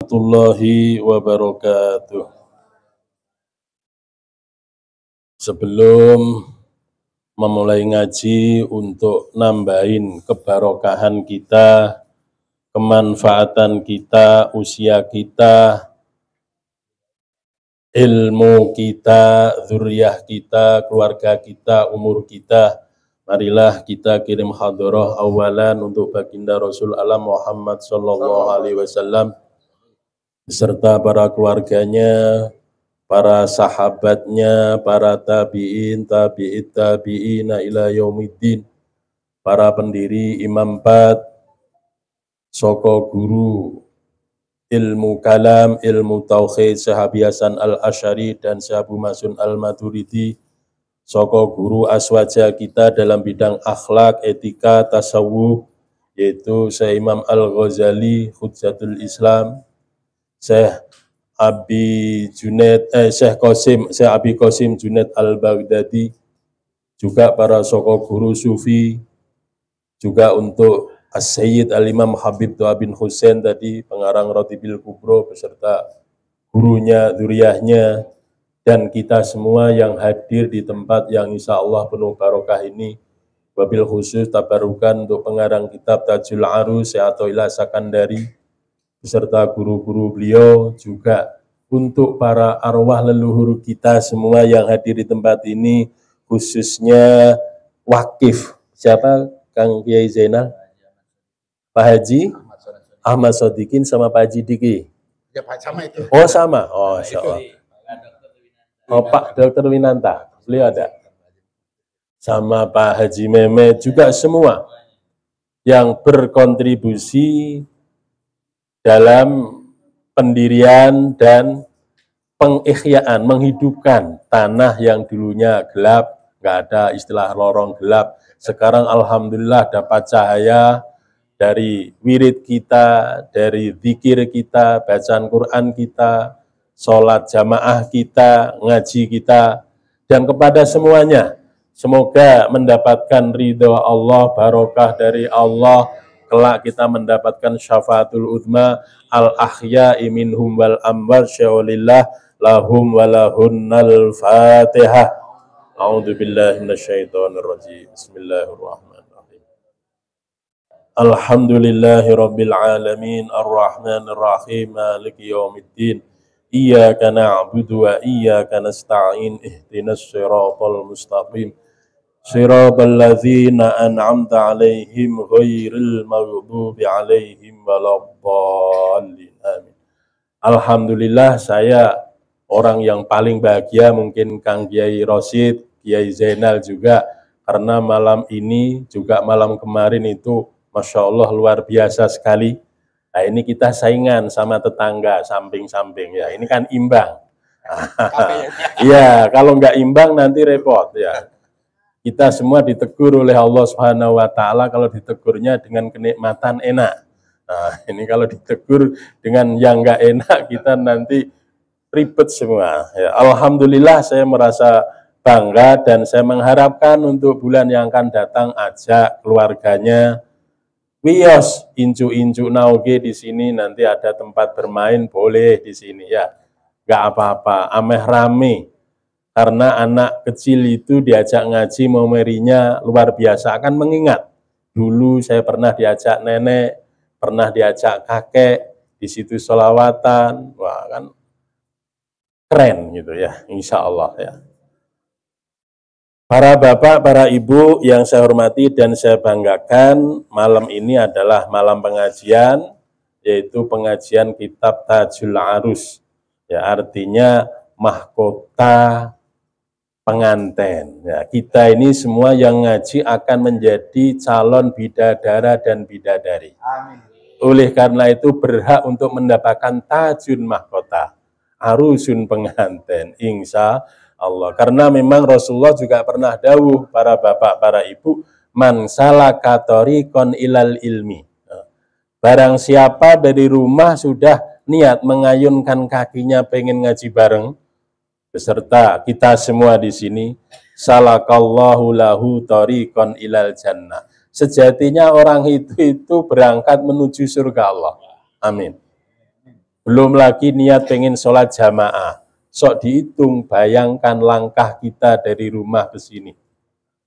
warahmatullahi wabarakatuh. Sebelum memulai ngaji untuk nambahin kebarokahan kita, kemanfaatan kita, usia kita, ilmu kita, dzurriyyah kita, keluarga kita, umur kita, marilah kita kirim hadroh awalan untuk baginda Rasul Allah Muhammad sallallahu alaihi wasallam beserta para keluarganya, para sahabatnya, para tabi'in, tabi'it tabi'ina ila yaumiddin, para pendiri Imam 4, soko guru ilmu kalam, ilmu tauhid, Syekh Abi Hasan Al-Asy'ari dan Syekh Abu Masun Al-Maturidi, soko guru aswaja kita dalam bidang akhlak, etika, tasawuf, yaitu Syekh Imam Al-Ghazali, Hujjatul Islam, Syekh Syekh Abi Qasim Junaid Al-Baghdadi, juga para soko guru sufi, juga untuk As-Sayyid Al-Imam Habib Toha bin Husain tadi, pengarang Rotibil Kubro beserta gurunya, dzurriyyahnya, dan kita semua yang hadir di tempat yang insya Allah penuh barokah ini, wabil khusus tabarukan untuk pengarang kitab Tajul Arus, Syekh Athaillah Sakandari, beserta guru-guru beliau, juga untuk para arwah leluhur kita semua yang hadir di tempat ini, khususnya wakif. Siapa? Kang Kiai Zainal? Pak Haji Ahmad Sodikin sama Pak Haji Diki. Ya Pak, sama itu. Oh sama, oh insya Allah. Oh Pak Dr. Winanta, beliau ada. Sama Pak Haji Mehmet, juga semua yang berkontribusi dalam pendirian dan pengihyaan, menghidupkan tanah yang dulunya gelap, nggak ada istilah lorong gelap. Sekarang alhamdulillah dapat cahaya dari wirid kita, dari zikir kita, bacaan Quran kita, sholat jamaah kita, ngaji kita, dan kepada semuanya, semoga mendapatkan ridho Allah, barokah dari Allah, kelak kita mendapatkan syafaatul uzma, al-ahya'i minhum wal amwat, syawalillah, lahum walahunnal fatihah. A'udzubillahi minasyaitonirrajim. Bismillahirrahmanirrahim. Alhamdulillahi rabbil alamin, ar-rahmanir rahim, maliki yaumiddin, iyyaka na'budu wa iyyaka nasta'in, ihdinas siratal mustaqim, siratal ladzina an'amta 'alaihim ghairil maghdubi 'alaihim waladdallin. Amin. Alhamdulillah, saya orang yang paling bahagia, mungkin Kang Kiai Rosid, Kiai Zainal juga, karena malam ini juga malam kemarin itu Masya Allah luar biasa sekali. Nah ini kita saingan sama tetangga samping-samping ya. Ini kan imbang. Ya kalau nggak imbang nanti repot ya. Kita semua ditegur oleh Allah Subhanahu Wa Taala. Kalau ditegurnya dengan kenikmatan enak. Nah ini kalau ditegur dengan yang nggak enak kita nanti ribet semua. Ya, alhamdulillah saya merasa bangga dan saya mengharapkan untuk bulan yang akan datang ajak keluarganya. Wios, incu-incu nauge di sini, nanti ada tempat bermain, boleh di sini ya, nggak apa-apa, ameh rame, karena anak kecil itu diajak ngaji, memorinya luar biasa, akan mengingat, dulu saya pernah diajak nenek, pernah diajak kakek, di situ sholawatan, wah kan keren gitu ya, insya Allah ya. Para bapak, para ibu yang saya hormati dan saya banggakan, malam ini adalah malam pengajian, yaitu pengajian kitab Tajul Arus. Ya, artinya mahkota pengantin. Ya, kita ini semua yang ngaji akan menjadi calon bidadara dan bidadari. Amin. Oleh karena itu berhak untuk mendapatkan tajun mahkota, arusun pengantin, insya Allah. Karena memang Rasulullah juga pernah dawuh, para bapak, para ibu, man salaka thariqan ilal ilmi. Barang siapa dari rumah sudah niat mengayunkan kakinya pengen ngaji bareng, beserta kita semua di sini, salakallahu lahu thariqan ilal jannah. Sejatinya orang itu berangkat menuju surga Allah. Amin. Belum lagi niat pengen sholat jamaah. Sok dihitung, bayangkan langkah kita dari rumah ke sini.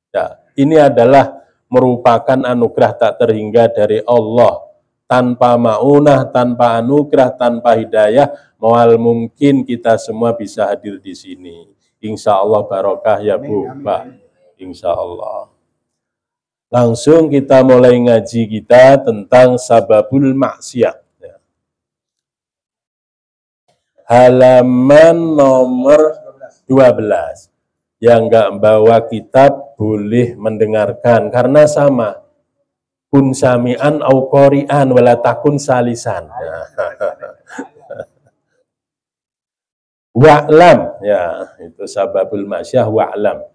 Ya, ini adalah merupakan anugerah tak terhingga dari Allah. Tanpa maunah, tanpa anugerah, tanpa hidayah, mual mungkin kita semua bisa hadir di sini. Insya Allah barokah ya Bu, Pak. Insya Allah. Langsung kita mulai ngaji kita tentang sababul maksiat. Halaman nomor 12. Yang enggak membawa kitab boleh mendengarkan karena sama. Kun sami'an au qori'an wala takun salisan. Wa'lam, ya, itu sababul masyah wa'lam.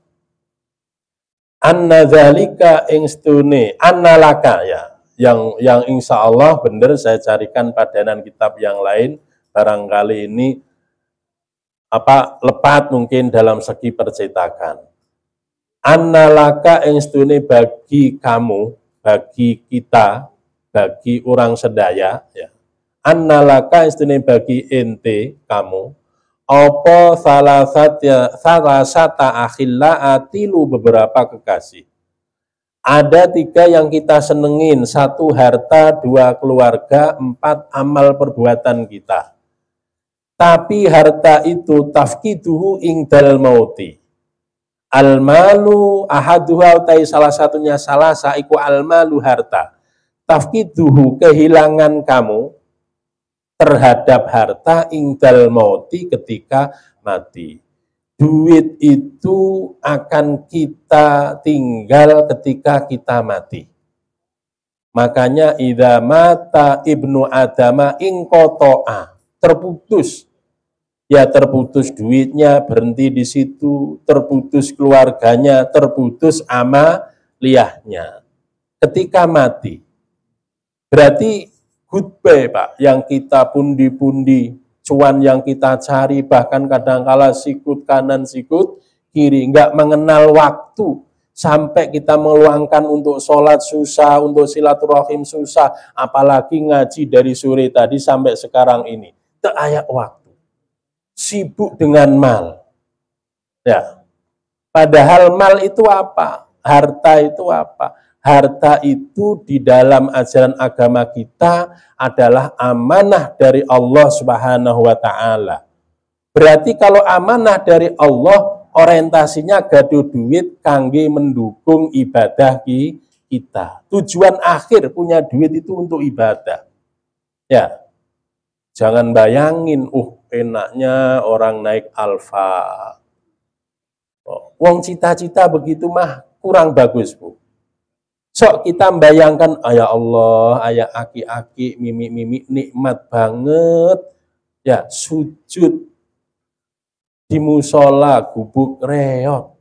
Anna dzalika ingstune annalaka, ya. Yang insya Allah benar saya carikan padanan kitab yang lain. Barangkali ini lepat mungkin dalam segi percetakan. Annalaka ingstune bagi kamu, bagi kita, bagi orang sedaya, ya. Annalaka ingstune bagi ente kamu, apa salasata akhilla atilu beberapa kekasih. Ada 3 yang kita senengin, 1 harta, 2 keluarga, 4 amal perbuatan kita. Tapi harta itu tafkiduhu ingdal mauti. Al-malu ahaduha utai salah satunya salasa iku al-malu harta. Tafkiduhu kehilangan kamu terhadap harta ingdal mauti ketika mati. Duit itu akan kita tinggal ketika kita mati. Makanya idza mata ibnu adama inqata'a, terputus. Ya terputus duitnya, berhenti di situ, terputus keluarganya, terputus amaliyahnya. Ketika mati. Berarti goodbye Pak, yang kita pundi-pundi, cuan yang kita cari, bahkan kadangkala sikut kanan, sikut kiri, enggak mengenal waktu. Sampai kita meluangkan untuk sholat susah, untuk silaturahim susah, apalagi ngaji dari sore tadi sampai sekarang ini. Tak ayak waktu. Sibuk dengan mal. Ya. Padahal mal itu apa? Harta itu apa? Harta itu di dalam ajaran agama kita adalah amanah dari Allah Subhanahu wa taala. Berarti kalau amanah dari Allah, orientasinya gaduh duit kangge mendukung ibadah kita. Tujuan akhir punya duit itu untuk ibadah. Ya. Jangan bayangin, enaknya orang naik Alfa. Wong cita-cita begitu mah kurang bagus, Bu. Sok kita membayangkan, ya Allah, ayah aki-aki, mimi-mimi, nikmat banget. Ya, sujud di musola, gubuk reot.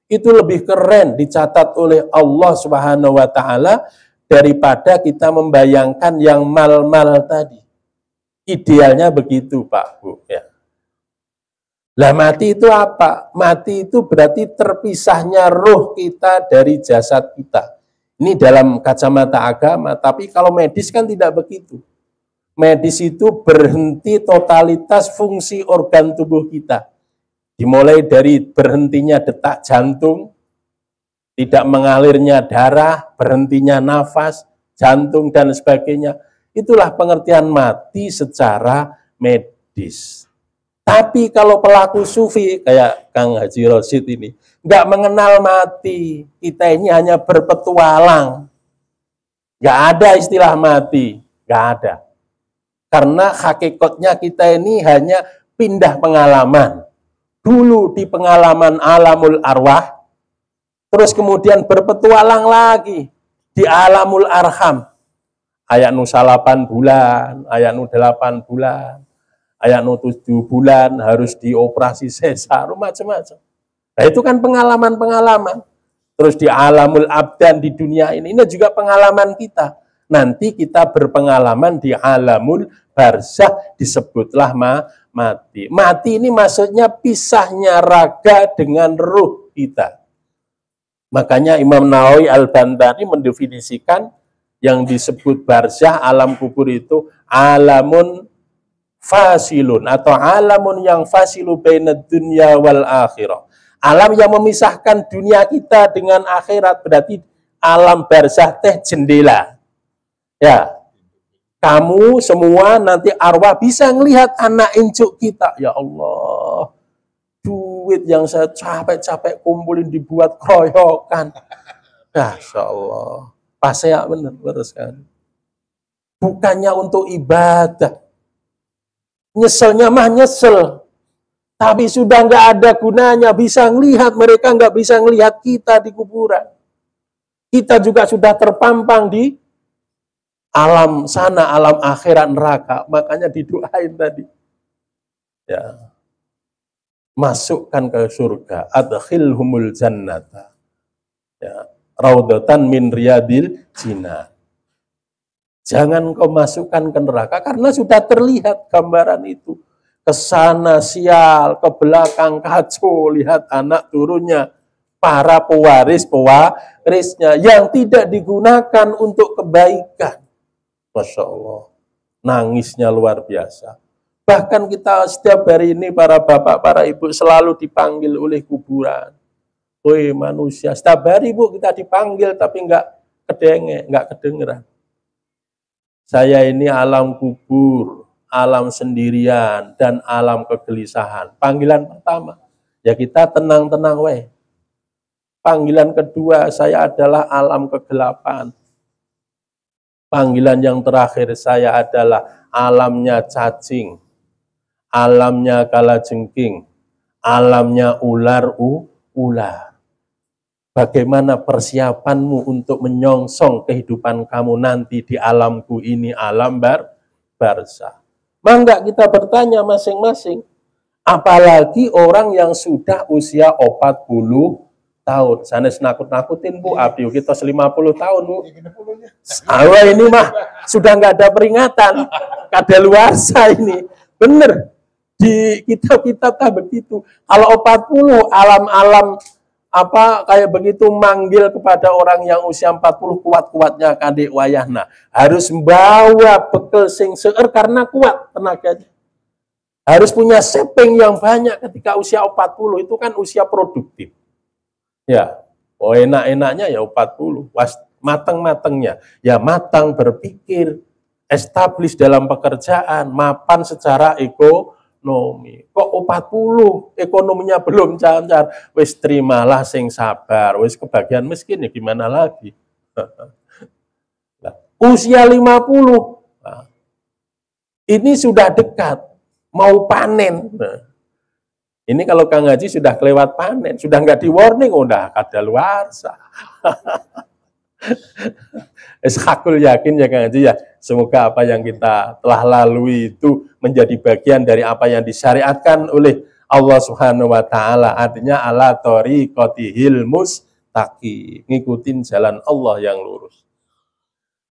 Itu lebih keren dicatat oleh Allah Subhanahu wa taala daripada kita membayangkan yang mal-mal tadi. Idealnya begitu, Pak, Bu, ya. Lah mati itu apa? Mati itu berarti terpisahnya roh kita dari jasad kita. Ini dalam kacamata agama, tapi kalau medis kan tidak begitu. Medis itu berhenti totalitas fungsi organ tubuh kita. Dimulai dari berhentinya detak jantung, tidak mengalirnya darah, berhentinya nafas, jantung, dan sebagainya. Itulah pengertian mati secara medis. Tapi kalau pelaku sufi, kayak Kang Haji Rosid ini, nggak mengenal mati. Kita ini hanya berpetualang. Nggak ada istilah mati. Nggak ada. Karena hakikatnya kita ini hanya pindah pengalaman. Dulu di pengalaman alamul arwah, terus kemudian berpetualang lagi di alamul arham. Ayat nu 8 bulan, ayat nu 8 bulan, ayat nu 7 bulan harus dioperasi sesar, macam-macam. Nah itu kan pengalaman-pengalaman. Terus di alamul abdan di dunia ini juga pengalaman kita. Nanti kita berpengalaman di alamul barzakh, disebutlah mati. Mati ini maksudnya pisahnya raga dengan ruh kita. Makanya Imam Nawawi Al-Bantani mendefinisikan yang disebut barzakh, alam kubur itu alamun fasilun atau alamun yang fasilu bainad dunya wal akhirah. Alam yang memisahkan dunia kita dengan akhirat, berarti alam barzah teh jendela. Ya, kamu semua nanti arwah bisa ngelihat anak incuk kita. Ya Allah, duit yang saya capek-capek kumpulin dibuat keroyokan. Masya Allah, pas saya bener kan. Bukannya untuk ibadah. Nyeselnya mah nyesel. Tapi sudah nggak ada gunanya, bisa ngelihat, mereka nggak bisa ngelihat kita di kuburan. Kita juga sudah terpampang di alam sana, alam akhirat neraka. Makanya didoain tadi. Ya. Masukkan ke surga. Adkhilhumul jannata. Ya. Raudatan min riyadil jinnah. Jangan kau masukkan ke neraka karena sudah terlihat gambaran itu. Ke sana sial, ke belakang kacau, lihat anak turunnya, para pewarisnya yang tidak digunakan untuk kebaikan. Masya Allah, nangisnya luar biasa. Bahkan kita setiap hari ini, para bapak, para ibu selalu dipanggil oleh kuburan. Woi manusia, setiap hari bu kita dipanggil tapi nggak kedengeran. Saya ini alam kubur, alam sendirian, dan alam kegelisahan. Panggilan pertama, ya kita tenang-tenang weh. Panggilan kedua, saya adalah alam kegelapan. Panggilan yang terakhir saya adalah alamnya cacing, alamnya kalajengking, alamnya ular. Bagaimana persiapanmu untuk menyongsong kehidupan kamu nanti di alamku ini, alam barzah. Mangga kita bertanya masing-masing. Apalagi orang yang sudah usia 40 tahun. Sanes nakut-nakutin Bu, abdi kita 50 tahun Bu. Awal ini mah sudah nggak ada peringatan. Kadaluarsa ini. Bener. Di kitab-kitab tak begitu. Kalau 40 alam-alam apa kayak begitu manggil kepada orang yang usia 40 kuat-kuatnya kadek wayahna harus membawa bekal sing seueur karena kuat tenaganya, harus punya sepeng yang banyak ketika usia 40 itu kan usia produktif ya. Oh enak-enaknya ya 40 matang-matangnya ya matang berpikir, establish dalam pekerjaan, mapan secara ekonomi. Kok 40 ekonominya belum lancar, wis terimalah sing sabar, wis kebagian miskin ya gimana lagi. Nah, usia 50 nah, ini sudah dekat mau panen. Nah, ini kalau Kang Haji sudah kelewat panen, sudah nggak di warning, udah kadaluarsa. Hakul yakin ya Kang Haji ya, semoga apa yang kita telah lalui itu menjadi bagian dari apa yang disyariatkan oleh Allah Subhanahu wa taala. Artinya ala thoriqatihil mustaqim, ngikutin jalan Allah yang lurus.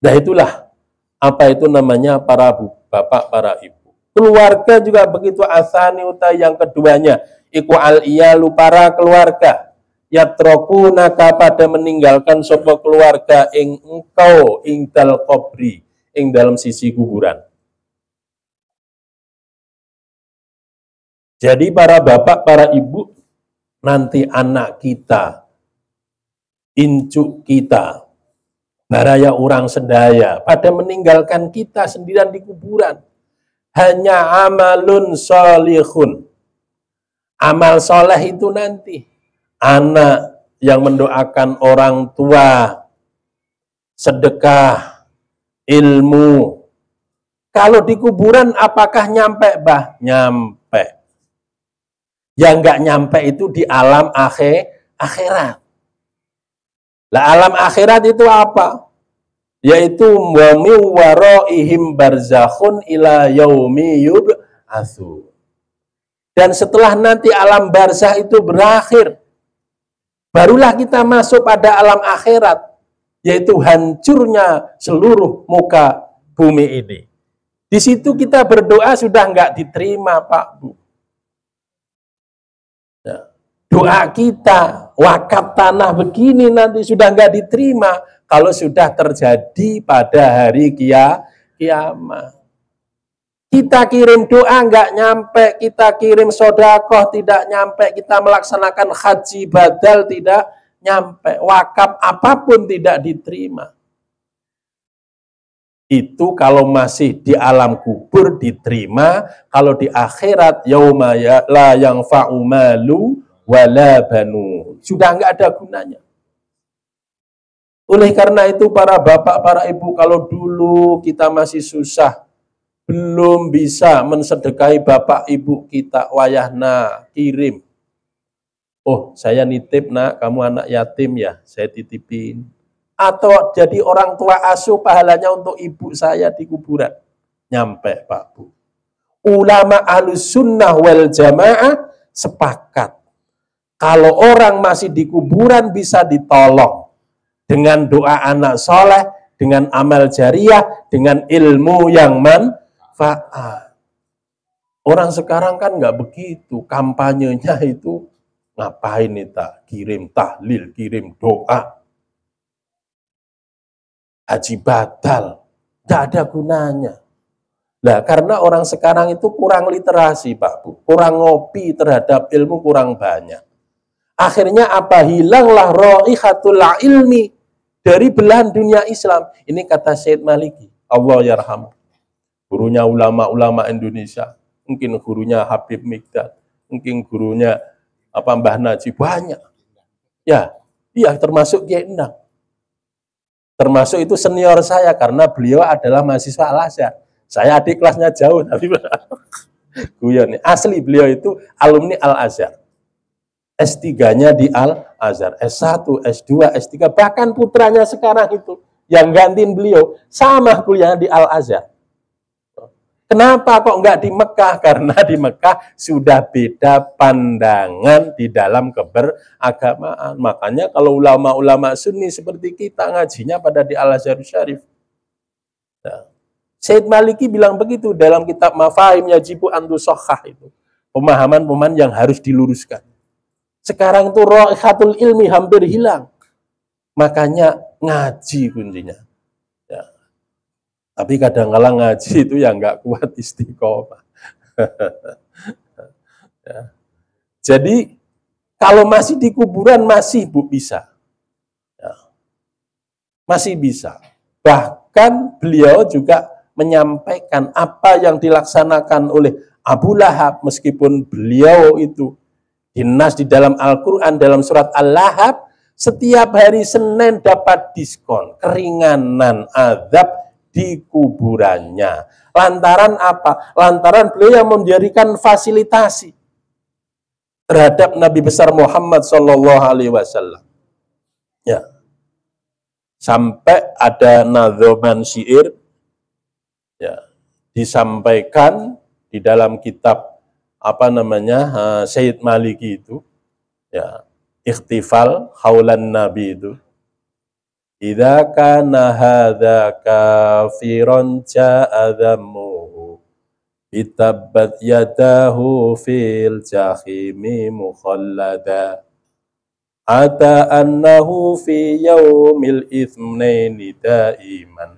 Nah, itulah apa itu namanya para bapak, para ibu. Keluarga juga begitu, asani utai yang keduanya, iku al iyalu para keluarga. Yatrokuna pada meninggalkan sebuah keluarga ing engkau ing dal kubri ing dalam sisi kuburan. Jadi para bapak, para ibu, nanti anak kita, incuk kita, baraya orang sedaya, pada meninggalkan kita sendirian di kuburan. Hanya amalun solihun. Amal soleh itu nanti. Anak yang mendoakan orang tua, sedekah, ilmu. Kalau di kuburan apakah nyampe bah? Nyampe. Yang nggak nyampe itu di alam akhirat. Lah alam akhirat itu apa? Yaitu wa mi waraihim barzakhun ila yaumi yub'atsu. Dan setelah nanti alam barzah itu berakhir, barulah kita masuk pada alam akhirat, yaitu hancurnya seluruh muka bumi ini. Di situ kita berdoa sudah nggak diterima, Pak Bu. Ya. Doa kita, wakaf tanah begini nanti sudah nggak diterima kalau sudah terjadi pada hari kiamat. Kita kirim doa nggak nyampe, kita kirim sodakoh tidak nyampe, kita melaksanakan haji badal tidak nyampe, wakaf apapun tidak diterima. Itu kalau masih di alam kubur diterima, kalau di akhirat yauma la yanfa'u malu wala banu, sudah nggak ada gunanya. Oleh karena itu para bapak, para ibu, kalau dulu kita masih susah, belum bisa mensedekahi bapak ibu kita, wayahna kirim. Oh, saya nitip nak, kamu anak yatim ya, saya titipin. Atau jadi orang tua asuh, pahalanya untuk ibu saya di kuburan. Nyampe Pak Bu. Ulama Ahlus Sunnah wal Jamaah sepakat. Kalau orang masih di kuburan bisa ditolong. Dengan doa anak soleh, dengan amal jariah, dengan ilmu yang manfaat. Orang sekarang kan nggak begitu. Kampanyenya itu ngapain nih tak? Kirim tahlil, kirim doa. Haji batal. Nggak ada gunanya. Nah, karena orang sekarang itu kurang literasi, Pak Bu. Kurang ngopi terhadap ilmu, kurang banyak. Akhirnya apa? Hilanglah raihatul ilmi dari belahan dunia Islam. Ini kata Syed Maliki. Allah yarhamu. Gurunya ulama-ulama Indonesia. Mungkin gurunya Habib Mikdad. Mungkin gurunya Mbah Najib. Banyak. Ya, iya termasuk Kiai Endang. Termasuk itu senior saya karena beliau adalah mahasiswa Al-Azhar. Saya adik kelasnya jauh. Tapi guyon. Asli beliau itu alumni Al-Azhar. S3-nya di Al-Azhar, S1, S2, S3, bahkan putranya sekarang itu, yang gantiin beliau, sama kuliah di Al-Azhar. Kenapa kok nggak di Mekah? Karena di Mekah sudah beda pandangan di dalam keberagamaan. Makanya kalau ulama-ulama Sunni seperti kita ngajinya pada di Al-Azhar Syarif. Nah, Syed Maliki bilang begitu dalam kitab Mafahim Yajibu Antu Sokhah itu. Pemahaman-pemahaman yang harus diluruskan. Sekarang itu raihatul ilmi hampir hilang. Makanya ngaji kuncinya. Ya. Tapi kadang-kadang ngaji itu yang nggak kuat istiqomah. Ya. Jadi kalau masih di kuburan masih Bu bisa. Ya. Masih bisa. Bahkan beliau juga menyampaikan apa yang dilaksanakan oleh Abu Lahab meskipun beliau itu dinas di dalam Al-Quran, dalam surat Al-Lahab, setiap hari Senin dapat diskon, keringanan azab di kuburannya. Lantaran apa? Lantaran beliau yang memberikan fasilitasi terhadap Nabi besar Muhammad SAW. Ya. Sampai ada nadzoman syair, ya, disampaikan di dalam kitab Syed Maliki itu, ya, ikhtifal haulan Nabi itu. Idza kana hadza kafiran ja'adhamuhu bitabbat yadahu fil jahimi mukhallada ata annahu fi yaumil itsnaini daiman.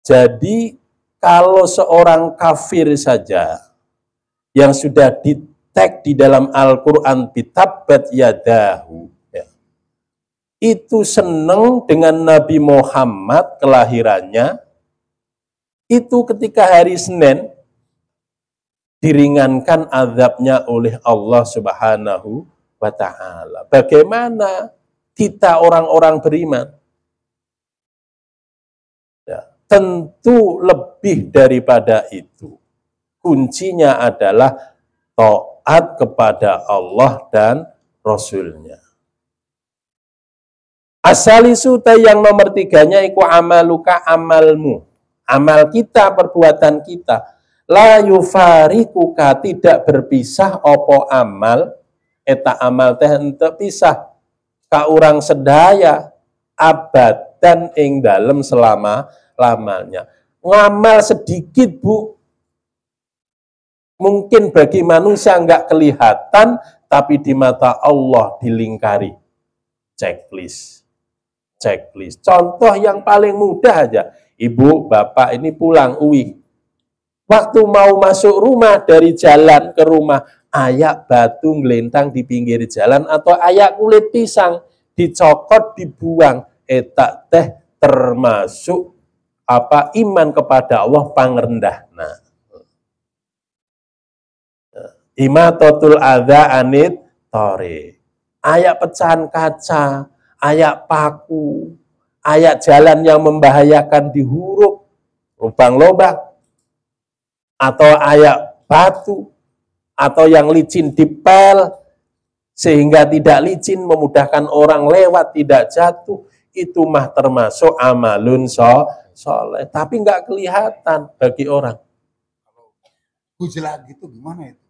Jadi kalau seorang kafir saja yang sudah di-tag di dalam Al-Quran bitabbat yadahu, ya, itu senang dengan Nabi Muhammad kelahirannya, itu ketika hari Senin diringankan azabnya oleh Allah Subhanahu wa Ta'ala. Bagaimana kita orang-orang beriman? Tentu lebih daripada itu. Kuncinya adalah taat kepada Allah dan Rasul-Nya. Asalisu yang nomor 3-nya iku amaluka amalmu. Amal kita, perbuatan kita. La yufarikuka, tidak berpisah opo amal. Eta amal teh ente pisah. Ka urang sedaya abad dan ing dalem selama-lamanya. Ngamal sedikit Bu, mungkin bagi manusia nggak kelihatan, tapi di mata Allah dilingkari. Checklist. Contoh yang paling mudah aja. Ibu, bapak ini pulang, waktu mau masuk rumah dari jalan ke rumah, ayak batu ngelintang di pinggir jalan atau ayak kulit pisang dicokot dibuang, etak teh termasuk iman kepada Allah pangrendah. Nah, imatatul adza anit thori. Ayak pecahan kaca, ayak paku, ayak jalan yang membahayakan di huruf, lubang-lubang, atau ayak batu, atau yang licin dipel, sehingga tidak licin, memudahkan orang lewat, tidak jatuh, itu mah termasuk amalun soleh. Tapi nggak kelihatan bagi orang. Gujlak gitu gimana itu?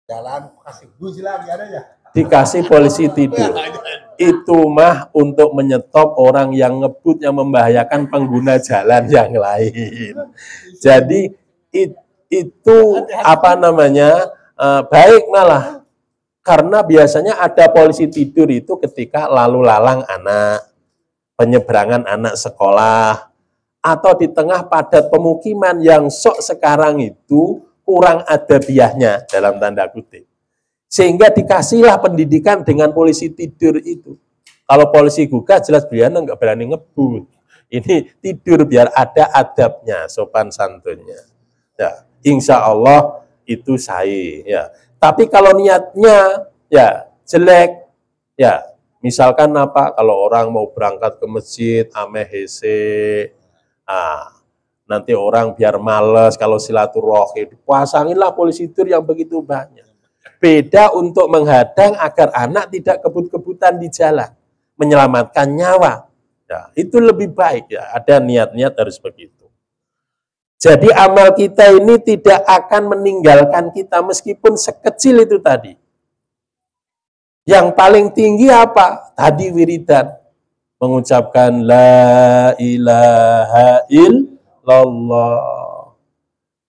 Jalan kasih gujlak ada ya? Dikasih polisi tidur. Itu mah untuk menyetop orang yang ngebut yang membahayakan pengguna jalan yang lain. Jadi itu baik malah, karena biasanya ada polisi tidur itu ketika lalu lalang anak, penyeberangan anak sekolah, atau di tengah padat pemukiman yang sok sekarang itu kurang adabiahnya dalam tanda kutip. Sehingga dikasihlah pendidikan dengan polisi tidur itu. Kalau polisi gugah jelas beliau nggak berani ngebut. Ini tidur biar ada adabnya, sopan santunnya. Ya, insya Allah itu sahih. Ya. Tapi kalau niatnya ya jelek, ya misalkan kalau orang mau berangkat ke masjid, ame hese, nanti orang biar males kalau silaturahim, pasanginlah polisi tidur yang begitu banyak. Beda untuk menghadang agar anak tidak kebut-kebutan di jalan, menyelamatkan nyawa. Ya, itu lebih baik ya, ada niat-niat harus begitu. Jadi amal kita ini tidak akan meninggalkan kita meskipun sekecil itu tadi. Yang paling tinggi apa? Tadi wiridan. Mengucapkan la ilaha illallah.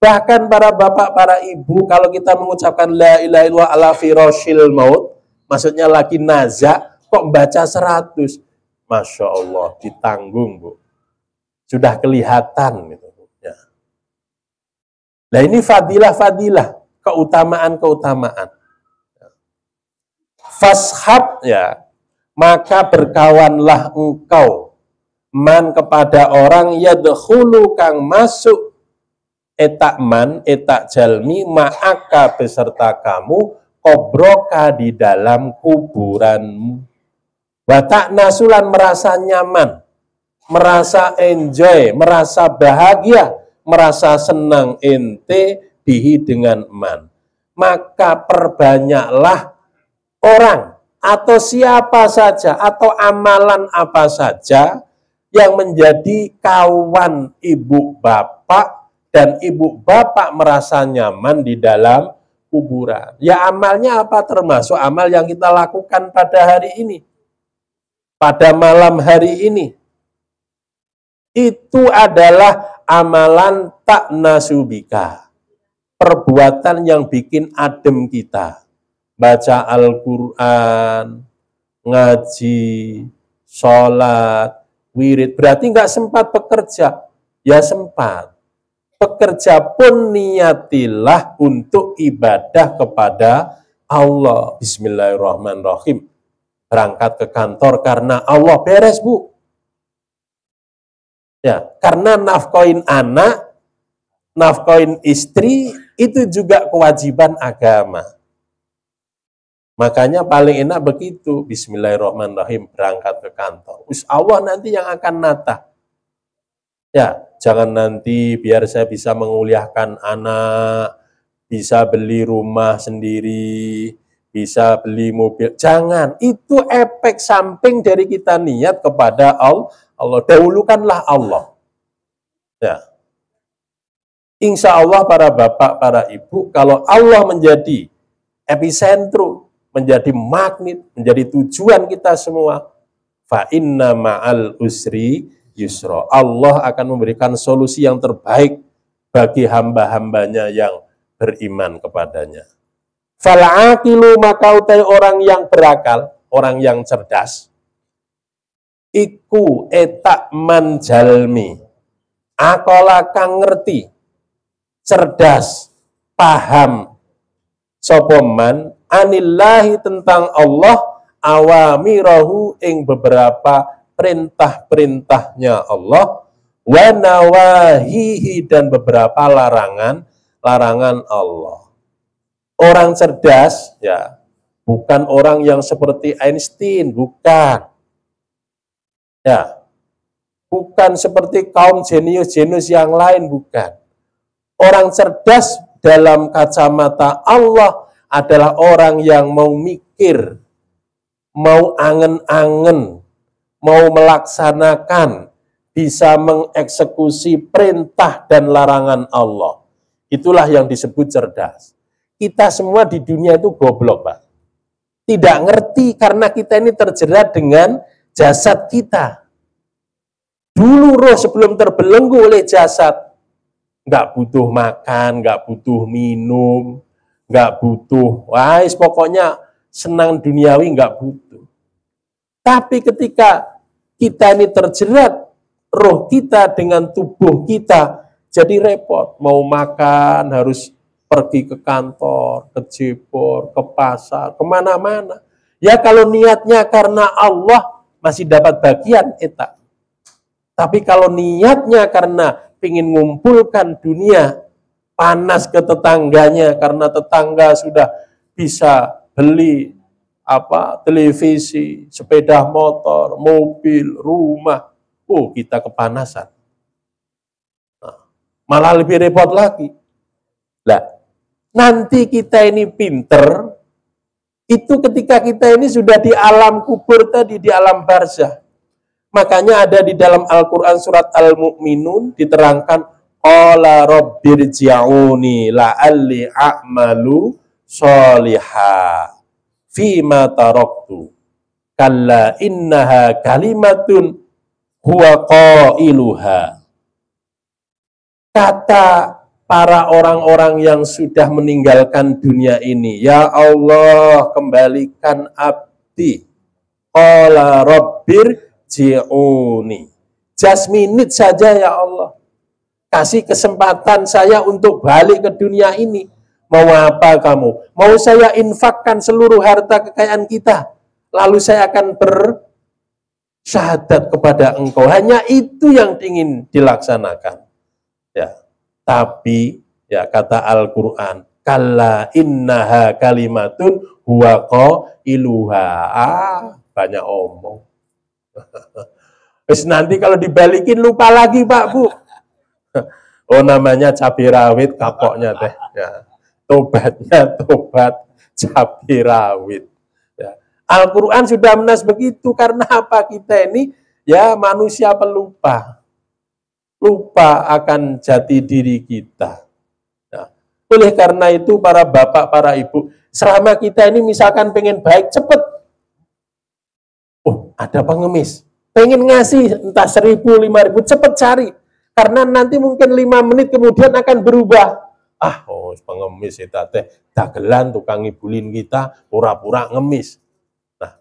Bahkan para bapak, para ibu, kalau kita mengucapkan la ilaha illallah ala firashil maut, maksudnya lagi nazak, kok baca 100? Masya Allah, ditanggung, Bu. Sudah kelihatan. Gitu. Ya. Nah ini fadilah-fadilah, keutamaan-keutamaan. Fashab, ya, maka berkawanlah engkau man kepada orang yadkhulu kang masuk etak man, etak jalmi, ma'aka beserta kamu, kobroka di dalam kuburanmu. Watak nasulan merasa nyaman, merasa enjoy, merasa bahagia, merasa senang ente bihi dengan man. Maka perbanyaklah orang atau siapa saja atau amalan apa saja yang menjadi kawan ibu bapak dan ibu bapak merasa nyaman di dalam kuburan. Ya amalnya apa? Termasuk amal yang kita lakukan pada hari ini. Pada malam hari ini. Itu adalah amalan tak nasubika. Perbuatan yang bikin adem kita. Baca Al-Quran, ngaji, sholat, wirid. Berarti nggak sempat bekerja. Ya sempat. Pekerja pun niatilah untuk ibadah kepada Allah. Bismillahirrahmanirrahim. Berangkat ke kantor karena Allah, beres Bu. Ya, karena nafkahin anak, nafkahin istri, itu juga kewajiban agama. Makanya paling enak begitu. Bismillahirrahmanirrahim, berangkat ke kantor. Allah nanti yang akan nata. Ya, jangan nanti biar saya bisa menguliahkan anak, bisa beli rumah sendiri, bisa beli mobil. Jangan, itu efek samping dari kita niat kepada Allah. Dahulukanlah Allah. Ya. Insya Allah para bapak, para ibu, kalau Allah menjadi epicentrum, menjadi magnet, menjadi tujuan kita semua, fa inna ma'al usri yusra. Allah akan memberikan solusi yang terbaik bagi hamba-hambanya yang beriman kepadanya. Fal'aqilu maka utai orang yang berakal, orang yang cerdas, iku etak manjalmi akola kang ngerti cerdas paham sapa man anillahi tentang Allah awamirahu ing beberapa perintah-perintahnya Allah wa nawahihi dan beberapa larangan Allah. Orang cerdas ya bukan orang yang seperti Einstein, bukan. Ya. Bukan seperti kaum jenius-jenius yang lain, bukan. Orang cerdas dalam kacamata Allah adalah orang yang mau mikir, mau angen-angen, mau melaksanakan, bisa mengeksekusi perintah dan larangan Allah. Itulah yang disebut cerdas. Kita semua di dunia itu goblok, Pak. Tidak ngerti karena kita ini terjerat dengan jasad kita. Dulu roh sebelum terbelenggu oleh jasad, nggak butuh makan, nggak butuh minum, nggak butuh, pokoknya senang duniawi nggak butuh. Tapi ketika kita ini terjerat, roh kita dengan tubuh kita, jadi repot. Mau makan harus pergi ke kantor, ke Jebor, ke pasar, kemana-mana. Ya kalau niatnya karena Allah masih dapat bagian etak. Tapi kalau niatnya karena ingin ngumpulkan dunia, panas ke tetangganya karena tetangga sudah bisa beli televisi, sepeda motor, mobil, rumah, kita kepanasan. Nah, malah lebih repot lagi. Nah, nanti kita ini pinter, itu ketika kita ini sudah di alam kubur tadi, di alam barzah. Makanya ada di dalam Al-Quran surat Al-Mu'minun diterangkan qala rabbirji'uni la'alli a'malu sholiha fima taraktu kalla innaha kalimatun huwa qailuha. Kata para orang-orang yang sudah meninggalkan dunia ini, ya Allah kembalikan abdi qala rabbir ji'uni. Just minute saja ya Allah. Kasih kesempatan saya untuk balik ke dunia ini. Mau apa kamu? Mau saya infakkan seluruh harta kekayaan kita. Lalu saya akan bersyahadat kepada engkau. Hanya itu yang ingin dilaksanakan. Ya. Tapi ya kata Al-Quran, kalla innaha kalimatun huwa qailuha. Banyak omong. Terus nanti kalau dibalikin lupa lagi Pak Bu. Oh namanya cabai rawit kapoknya teh. Ya. Tobatnya tobat cabai rawit. Ya. Al-Quran sudah menas begitu karena apa kita ini ya manusia pelupa. Lupa akan jati diri kita. Ya. Oleh karena itu para bapak, para ibu, selama kita ini misalkan pengen baik cepet. Oh ada pengemis. Pengen ngasih entah 1.000, 5.000, cepet cari. Karena nanti mungkin 5 menit kemudian akan berubah. Pengemis itu teh dagelan tukang ngibulin kita, pura-pura ngemis. Nah,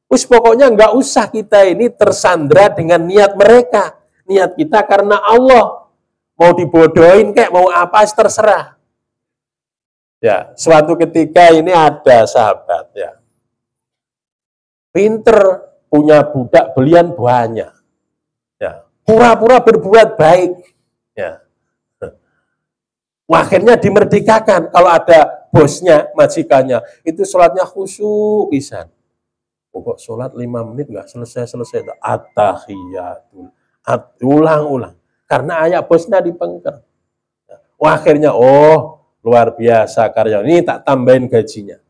pokoknya nggak usah kita ini tersandra dengan niat mereka. Niat kita karena Allah. Mau dibodohin kayak mau apa terserah. Ya, suatu ketika ini ada sahabat ya. Pinter, punya budak belian banyak. Ya, pura-pura berbuat baik. Ya. Akhirnya dimerdekakan. Kalau ada bosnya, majikannya, itu sholatnya khusyuk pisan. Kok sholat 5 menit nggak selesai. At-tahiyatul. Ulang-ulang. Karena ayat bosnya dipengker. Akhirnya, luar biasa karyawan. Ini tak tambahin gajinya.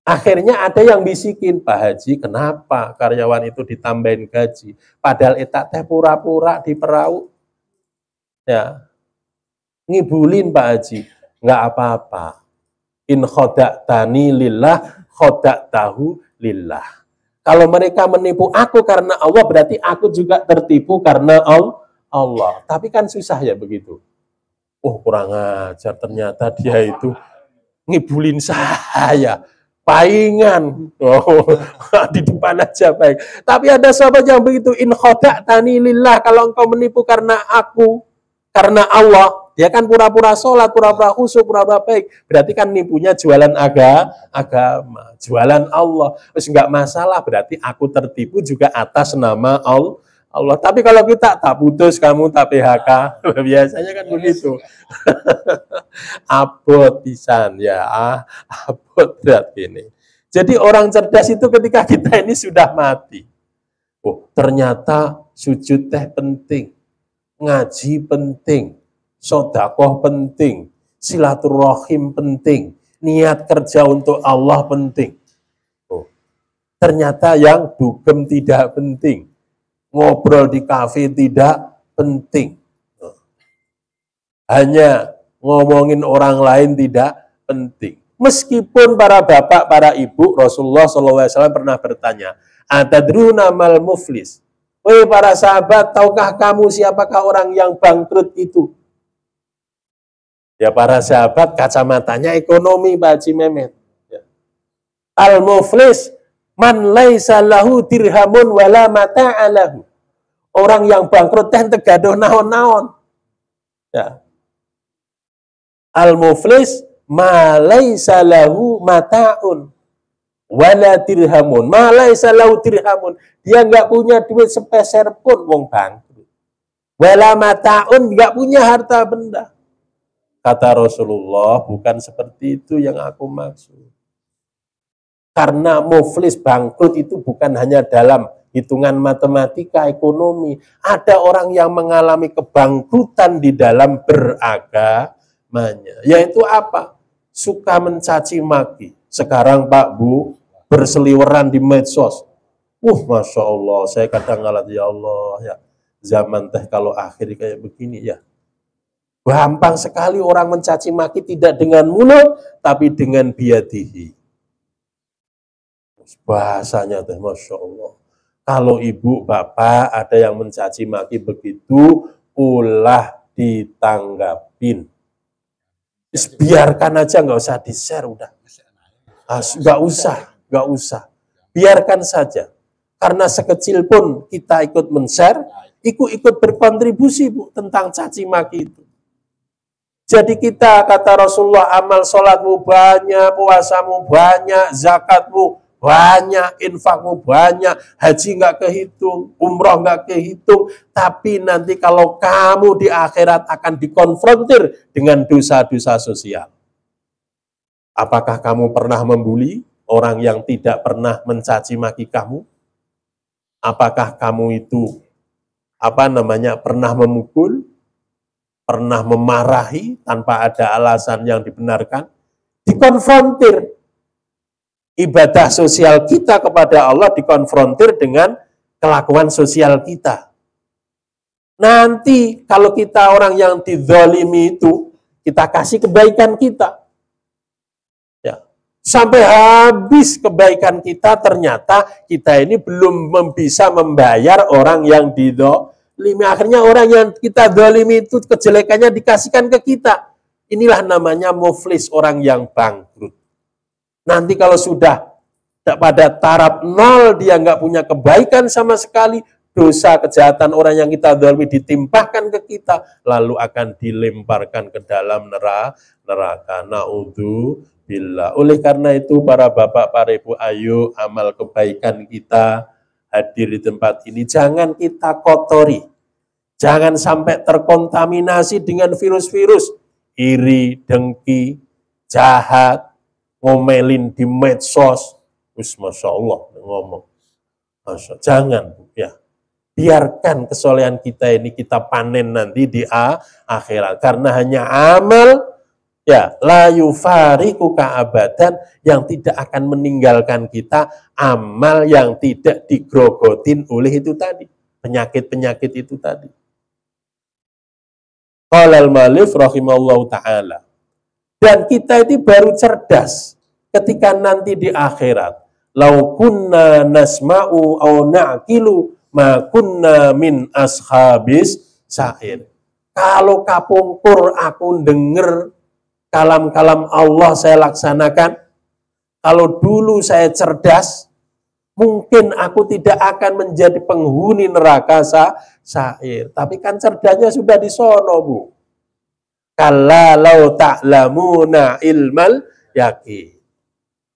Akhirnya ada yang bisikin, Pak Haji, kenapa karyawan itu ditambahin gaji? Padahal etak teh pura-pura di perahu. Ya. Ngibulin Pak Haji. Nggak apa-apa. In khoda'tani lillah, khoda'tahu lillah. Kalau mereka menipu aku karena Allah, berarti aku juga tertipu karena Allah. Tapi kan susah ya begitu. Kurang ajar ternyata dia itu ngibulin saya. paingan. Oh, di depan aja baik. Tapi ada sahabat yang begitu, in khada'tani lillah, kalau engkau menipu karena aku, karena Allah, dia kan pura-pura sholat, pura-pura khusyuk, pura-pura baik. Berarti kan nipunya jualan agama, jualan Allah. Terus enggak masalah, berarti aku tertipu juga atas nama Allah. Tapi kalau kita tak putus, kamu tak PHK, biasanya kan begitu. Abot pisan ya, abot berat ini. Jadi orang cerdas itu ketika kita ini sudah mati. Oh, ternyata sujud teh penting, ngaji penting, sedekah penting, silaturahim penting, niat kerja untuk Allah penting. Oh, ternyata yang dugem tidak penting, ngobrol di kafe tidak penting. Oh, hanya ngomongin orang lain tidak penting. Meskipun para bapak, para ibu, Rasulullah SAW pernah bertanya, atadruna mal muflis? Wahai para sahabat, tahukah kamu siapakah orang yang bangkrut itu? Ya para sahabat, kacamatanya ekonomi Pak Haji Mehmet. Ya. Al-muflis, man laisa lahu dirhamun wala mata'alahu. Orang yang bangkrut teh tegadoh naon-naon. Ya. Al-muflis ma laisa lahu mata'un wala dirhamun. Ma laisa lahu dirhamun. Dia enggak punya duit sepeser pun wong bangkrut. Wala mata'un, enggak punya harta benda. Kata Rasulullah, bukan seperti itu yang aku maksud. Karena muflis bangkrut itu bukan hanya dalam hitungan matematika, ekonomi. Ada orang yang mengalami kebangkrutan di dalam beragamanya. Yaitu apa? Suka mencaci maki. Sekarang Pak Bu berseliweran di medsos. Masya Allah, saya kadang ngalat, ya Allah, ya zaman teh kalau akhir kayak begini ya. Gampang sekali orang mencaci maki, tidak dengan mulut, tapi dengan biadihi. Bahasanya teh Masya Allah. Kalau ibu, bapak ada yang mencaci maki begitu, ulah ditanggapin. Biarkan aja, nggak usah di-share, udah. Nggak usah. Biarkan saja. Karena sekecil pun kita ikut men-share, ikut berkontribusi Bu tentang caci maki itu. Jadi kita, kata Rasulullah, amal sholatmu banyak, puasamu banyak, zakatmu banyak, infakmu banyak, haji nggak kehitung, umroh nggak kehitung, tapi nanti kalau kamu di akhirat akan dikonfrontir dengan dosa-dosa sosial. Apakah kamu pernah membuli orang yang tidak pernah mencaci maki kamu? Apakah kamu itu pernah memukul, pernah memarahi tanpa ada alasan yang dibenarkan? Dikonfrontir. Ibadah sosial kita kepada Allah dikonfrontir dengan kelakuan sosial kita. Nanti kalau kita orang yang dizalimi itu, kita kasih kebaikan kita. Ya. Sampai habis kebaikan kita, ternyata kita ini belum bisa membayar orang yang dizalimi. Akhirnya orang yang kita zalimi itu kejelekannya dikasihkan ke kita. Inilah namanya muflis, orang yang bangkrut. Nanti kalau sudah pada taraf nol, dia nggak punya kebaikan sama sekali, dosa kejahatan orang yang kita zalimi ditimpahkan ke kita, lalu akan dilemparkan ke dalam neraka. Na'udzubillah. Oleh karena itu para bapak, para ibu, ayo amal kebaikan kita hadir di tempat ini, jangan kita kotori. Jangan sampai terkontaminasi dengan virus-virus iri, dengki, jahat, ngomelin di medsos. Masya Allah ngomong. Jangan ya. Biarkan kesolehan kita ini kita panen nanti di akhirat. Karena hanya amal ya la yufariquka abadan, yang tidak akan meninggalkan kita, amal yang tidak digrogotin oleh itu tadi, penyakit-penyakit itu tadi. Qala al-mu'allif rahimallahu ta'ala. Dan kita ini baru cerdas ketika nanti di akhirat. Lau kunna nasma'u au na'kilu ma kunna min ashabis sa'ir. Kalau kapungkur aku denger kalam-kalam Allah saya laksanakan, kalau dulu saya cerdas, mungkin aku tidak akan menjadi penghuni neraka sa'ir. Tapi kan cerdasnya sudah di sono, Bu. Kalla lau ta'lamuna ilmal yakin.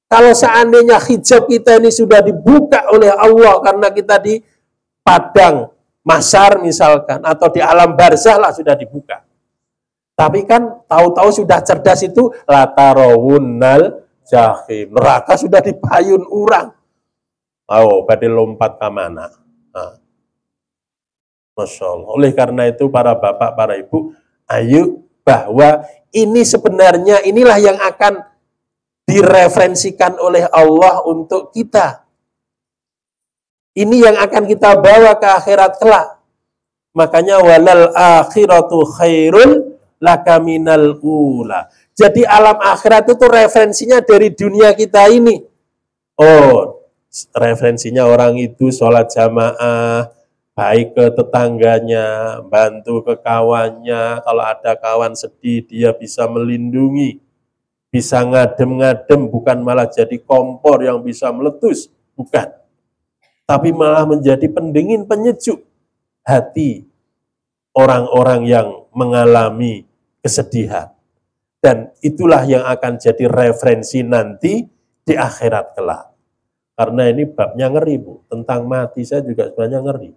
Kalau seandainya hijab kita ini sudah dibuka oleh Allah karena kita di padang mahsyar misalkan, atau di alam barzah lah sudah dibuka. Tapi kan tahu-tahu sudah cerdas itu latarawunnal jahim. Neraka sudah dipayun orang. Oh, berarti lompat ke mana? Nah. Masya Allah. Oleh karena itu para bapak, para ibu, ayo bahwa ini sebenarnya inilah yang akan direferensikan oleh Allah untuk kita. Ini yang akan kita bawa ke akhirat kelak. Makanya walal akhiratu khairul laka minal ula. Jadi alam akhirat itu referensinya dari dunia kita ini. Oh, referensinya orang itu sholat jamaah, baik ke tetangganya, bantu ke kawannya. Kalau ada kawan sedih, dia bisa melindungi. Bisa ngadem-ngadem, bukan malah jadi kompor yang bisa meletus. Bukan. Tapi malah menjadi pendingin, penyejuk hati orang-orang yang mengalami kesedihan. Dan itulah yang akan jadi referensi nanti di akhirat kelak. Karena ini babnya ngeri, Bu. Tentang mati saya juga sebenarnya ngeri.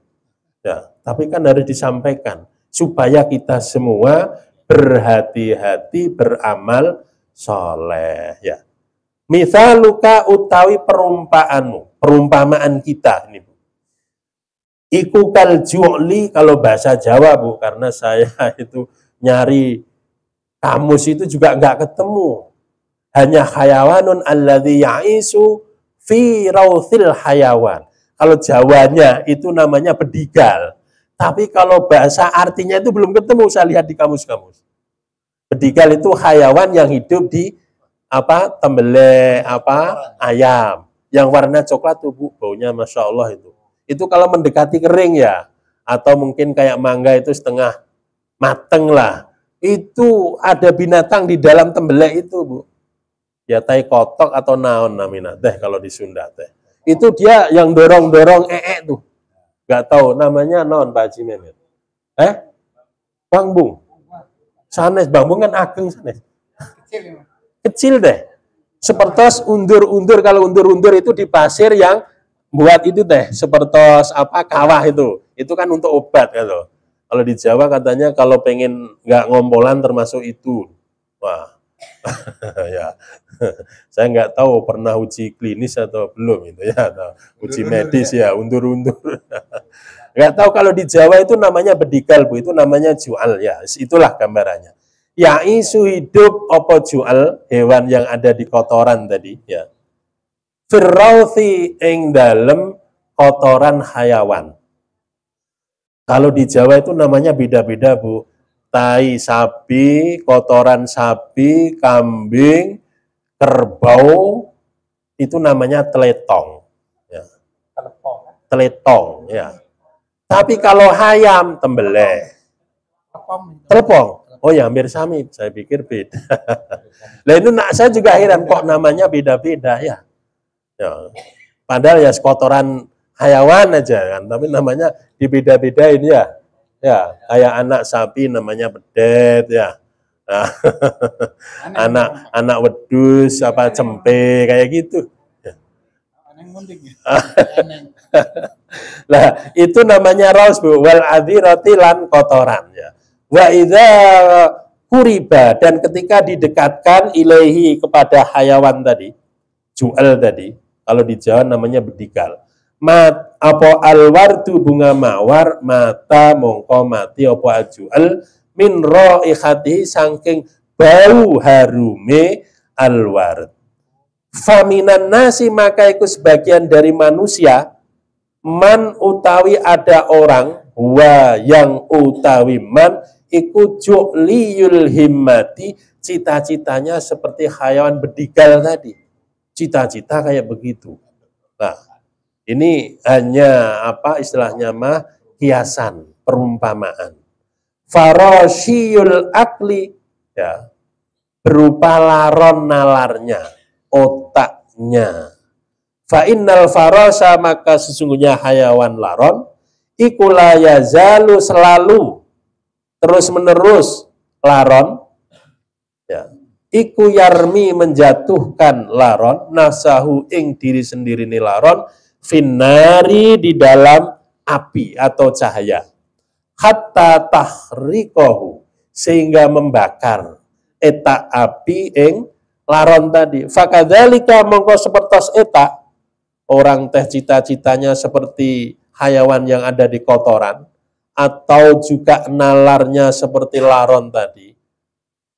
Ya, tapi kan harus disampaikan supaya kita semua berhati-hati beramal soleh. Ya. Mithaluka utawi perumpamaan kita ini, Bu. Iku kal ju'li, kalau bahasa Jawa, Bu, karena saya itu nyari kamus itu juga nggak ketemu. Hanya hayawanun alladzi ya'isu fi rawthil hayawan. Kalau Jawanya itu namanya bedigal. Tapi kalau bahasa artinya itu belum ketemu, saya lihat di kamus-kamus. Bedigal itu hayawan yang hidup di tembelek ayam. Yang warna coklat tuh, Bu, baunya Masya Allah itu. Itu kalau mendekati kering ya, atau mungkin kayak mangga itu setengah mateng lah. Itu ada binatang di dalam tembelek itu, Bu. Ya tai kotok atau naon namina teh kalau di Sunda teh. Itu dia yang dorong-dorong tuh. Gak tahu namanya naon Pak Haji Mehmet. Bangbung. Sanes bangbung kan ageng sanes. Kecil deh. Sepertos undur-undur, kalau undur-undur itu di pasir yang buat itu teh, sepertos kawah itu. Itu kan untuk obat gitu. Kalau di Jawa katanya kalau pengen nggak ngompolan termasuk itu. Wah. Ya. Saya nggak tahu pernah uji klinis atau belum itu ya, atau uji medis ya, undur-undur. Nggak tahu kalau di Jawa itu namanya bedigal, Bu, itu namanya jual ya. Itulah gambarannya. Ya isu hidup opo jual, hewan yang ada di kotoran tadi ya. Firrauthi ing dalem kotoran hayawan. Kalau di Jawa itu namanya beda-beda, Bu. Tai sapi, kotoran sapi, kambing, kerbau, itu namanya teletong. Ya. Teletong, ya. Tapi kalau hayam, tembeleh. Telepong. Oh ya, hampir sami. Saya pikir beda. Nah itu saya juga heran, kok namanya beda-beda ya. Ya. Padahal ya kotoran hayawan aja kan, tapi namanya dibeda-bedain ya. Ya, kayak anak sapi namanya bedet ya. Nah, anak wedus cempe kayak gitu. Nah, itu namanya raus, Bu. Wal adhirati lan kotoran ya. Wa idza kuriba, dan ketika didekatkan ilahi kepada hayawan tadi, jual tadi, kalau di Jawa namanya bedigal. Alwardu bunga mawar mata mongko mati ajual min raihati saking bau harume alward. Faminan nasi, maka iku sebagian dari manusia, man utawi ada orang, wa yang utawi man iku ju'liyul himmati, cita-citanya seperti hayawan bedigal tadi. Cita-cita kayak begitu. Nah, ini hanya istilahnya hiasan, perumpamaan. Farashiyul akli ya, berupa laron nalarnya, otak haknya. Fa innal farasa, maka sesungguhnya hayawan laron iku la yazalu, selalu terus menerus laron ya, iku yarmi menjatuhkan laron nafsahu ing diri sendiri ni laron finnari di dalam api atau cahaya, hatta tahrikohu sehingga membakar eta api ing laron tadi. Fakadzalika mongko sepertos eta orang teh cita-citanya seperti hayawan yang ada di kotoran, atau juga nalarnya seperti laron tadi.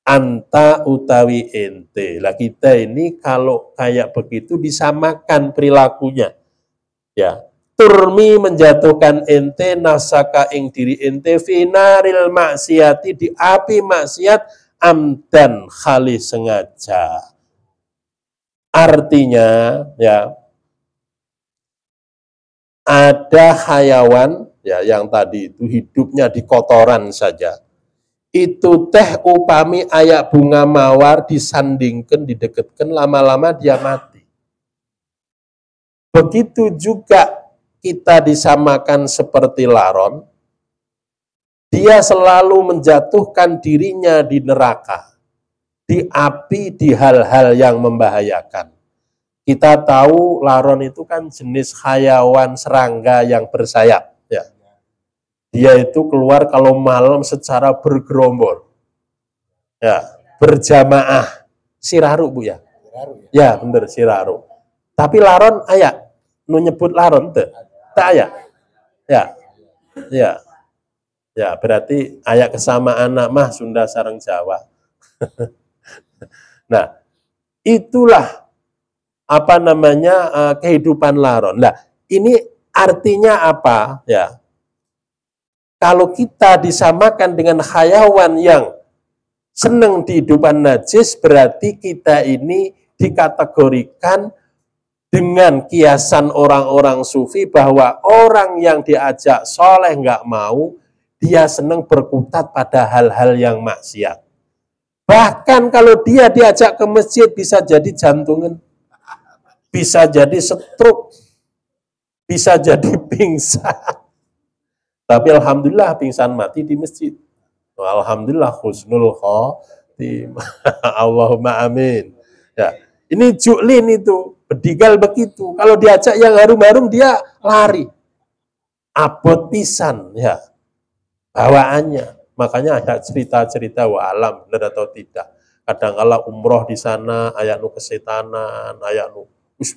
Anta utawi ente. Lah kita ini kalau kayak begitu disamakan perilakunya. Ya. Turmi menjatuhkan ente nasaka ing diri ente finaril maksiati, di api maksiat amdan khali sengaja. Artinya ya, ada hayawan ya yang tadi itu hidupnya di kotoran saja. Itu teh upami ayak bunga mawar disandingkan, didekatkan, lama-lama dia mati. Begitu juga kita disamakan seperti laron, dia selalu menjatuhkan dirinya di neraka, di api, di hal-hal yang membahayakan. Kita tahu laron itu kan jenis hayawan serangga yang bersayap. Ya. Dia itu keluar kalau malam secara bergerombol. Ya, berjamaah. Siraru, Bu ya? Siraru, ya. Ya, bener, siraru. Tapi laron ayak. Nu nyebut laron tuh. Tak ayak. Ya. Ya. Ya, berarti ayak kesamaan mah Sunda sareng Jawa. Nah, itulah apa namanya kehidupan laron. Nah, ini artinya apa ya? Kalau kita disamakan dengan hayawan yang senang di kehidupan najis, berarti kita ini dikategorikan dengan kiasan orang-orang sufi bahwa orang yang diajak soleh nggak mau, dia senang berkutat pada hal-hal yang maksiat. Bahkan kalau dia diajak ke masjid bisa jadi jantungan, bisa jadi stroke, bisa jadi pingsan. Tapi alhamdulillah pingsan mati di masjid. Alhamdulillah husnul khotimah. Allahumma amin. Ya, ini ju'lin itu, bedigal begitu. Kalau diajak yang harum-harum dia lari. Abot pisan ya bawaannya. Makanya ada cerita-cerita wa alam benar atau tidak. Kadang-kala umroh di sana aya nu kesetanan, aya nu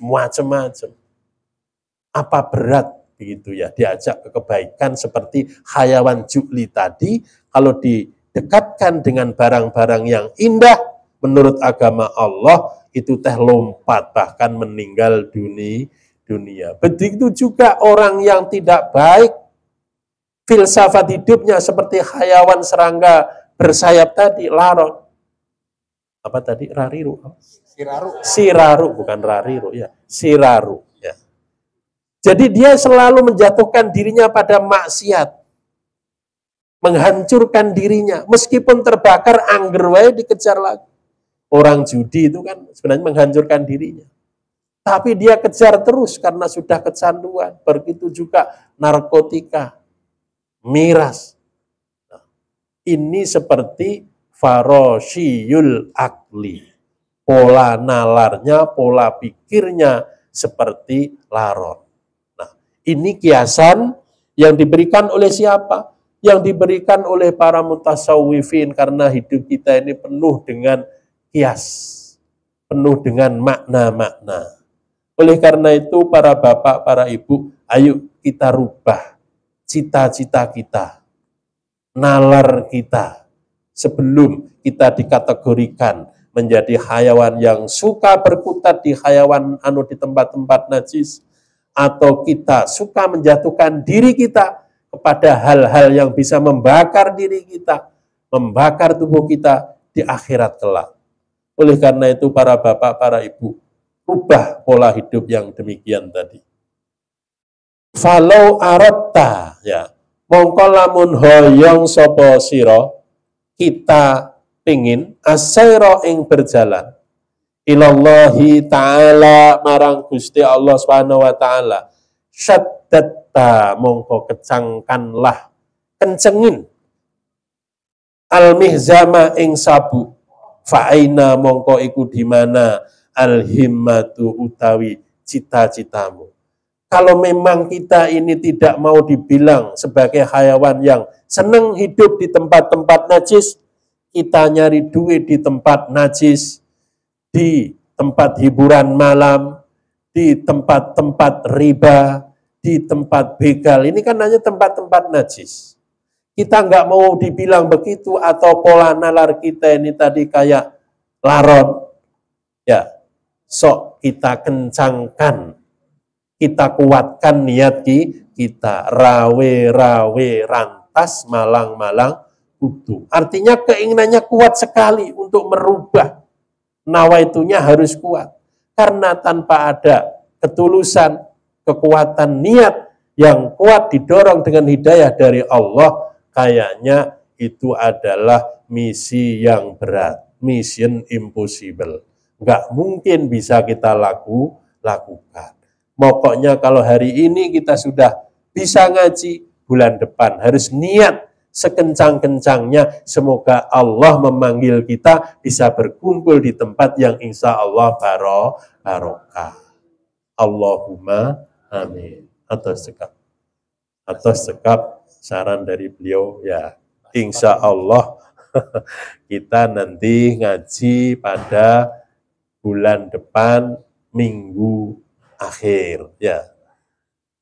macam-macam. Apa berat begitu ya diajak ke kebaikan seperti hayawan jukli tadi, kalau didekatkan dengan barang-barang yang indah menurut agama Allah itu teh lompat bahkan meninggal dunia. Begitu juga orang yang tidak baik, filsafat hidupnya seperti hayawan serangga bersayap tadi, laron. Apa tadi? Rariru. Siraru, bukan rariru ya. Siraru ya. Jadi dia selalu menjatuhkan dirinya pada maksiat. Menghancurkan dirinya, meskipun terbakar angger wae dikejar lagi. Orang judi itu kan sebenarnya menghancurkan dirinya. Tapi dia kejar terus karena sudah kecanduan. Begitu juga narkotika, miras. Nah, ini seperti farosyul akli. Pola nalarnya, pola pikirnya seperti laron. Nah, ini kiasan yang diberikan oleh siapa? Yang diberikan oleh para mutasawwifin, karena hidup kita ini penuh dengan kias, penuh dengan makna-makna. Oleh karena itu para bapak, para ibu, ayo kita rubah cita-cita kita, nalar kita, sebelum kita dikategorikan menjadi hayawan yang suka berkutat di hayawan di tempat-tempat najis, atau kita suka menjatuhkan diri kita kepada hal-hal yang bisa membakar diri kita, membakar tubuh kita di akhirat kelak. Oleh karena itu para bapak, para ibu, ubah pola hidup yang demikian tadi. Falau aratta ya, mongko lamun hoyong sapa sira, kita pingin asaira ing berjalan, ilallahi ta'ala marang Gusti Allah Subhanahu wa taala syaddatta mongko kecangkanlah kencengin al-mihzama ing sabu fa'aina mongko iku dimana al-himmatu utawi cita-citamu. Kalau memang kita ini tidak mau dibilang sebagai hayawan yang senang hidup di tempat-tempat najis, kita nyari duit di tempat najis, di tempat hiburan malam, di tempat-tempat riba, di tempat begal, ini kan hanya tempat-tempat najis. Kita nggak mau dibilang begitu, atau pola nalar kita ini tadi kayak laron, ya, sok kita kencangkan, kita kuatkan niat kita, rawe-rawe rantas, malang-malang kudu. Artinya keinginannya kuat sekali untuk merubah. Nawaitunya harus kuat. Karena tanpa ada ketulusan, kekuatan niat yang kuat didorong dengan hidayah dari Allah, kayaknya itu adalah misi yang berat. Mission impossible. Nggak mungkin bisa kita lakukan. Pokoknya kalau hari ini kita sudah bisa ngaji, bulan depan harus niat sekencang-kencangnya. Semoga Allah memanggil kita bisa berkumpul di tempat yang insya Allah barokah. Allahumma amin. Atas sekap saran dari beliau, ya insya Allah kita nanti ngaji pada bulan depan minggu akhir, ya.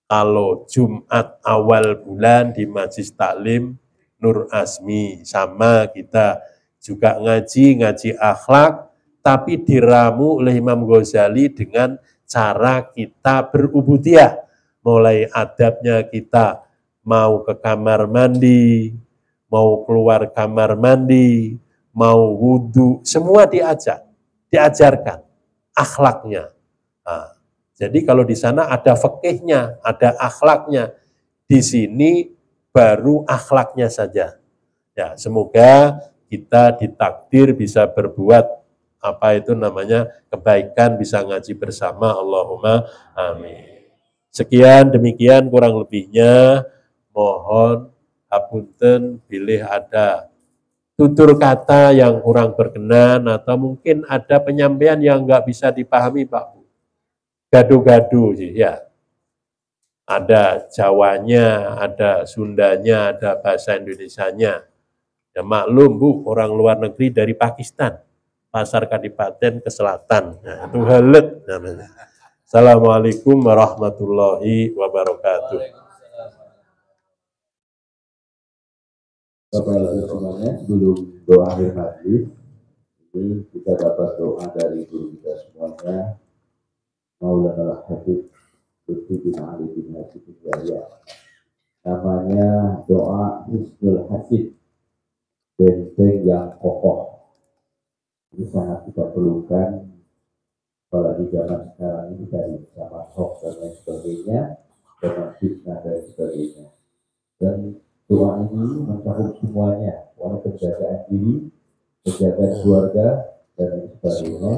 Kalau Jumat awal bulan di Majlis Taklim Nur Azmi, sama kita juga ngaji akhlak, tapi diramu oleh Imam Ghazali dengan cara kita berubudiyah. Mulai adabnya kita mau ke kamar mandi, mau keluar kamar mandi, mau wudhu, semua diajarkan akhlaknya. Nah, jadi kalau di sana ada fikihnya, ada akhlaknya, di sini baru akhlaknya saja. Ya, semoga kita ditakdir bisa berbuat kebaikan, bisa ngaji bersama. Allahumma amin. Sekian demikian kurang lebihnya, mohon hapunten bilih ada tutur kata yang kurang berkenan atau mungkin ada penyampaian yang nggak bisa dipahami Pak Bu. Gaduh-gaduh sih, ya. Ada Jawanya, ada Sundanya, ada bahasa Indonesianya. Ya maklum Bu, orang luar negeri dari Pakistan, Pasar Kadipaten ke selatan. Nah, itu halet namanya. Assalamualaikum warahmatullahi wabarakatuh. Bapak Ibu semuanya, sebelum doa akhir majlis, ini kita dapat doa dari guru kita semuanya, Maulana Al-Hafidz Lutfi bin Ali bin Hasyim bin Yahya. Namanya doa Hisnul Hasid, benteng yang kokoh. Ini sangat kita perlukan, apalagi zaman sekarang ini dari zaman hoax dan lain sebagainya, zaman fitnah dan sebagainya. Dan doa ini mencakup semuanya, penjagaan diri, penjagaan keluarga, dan lain sebagainya.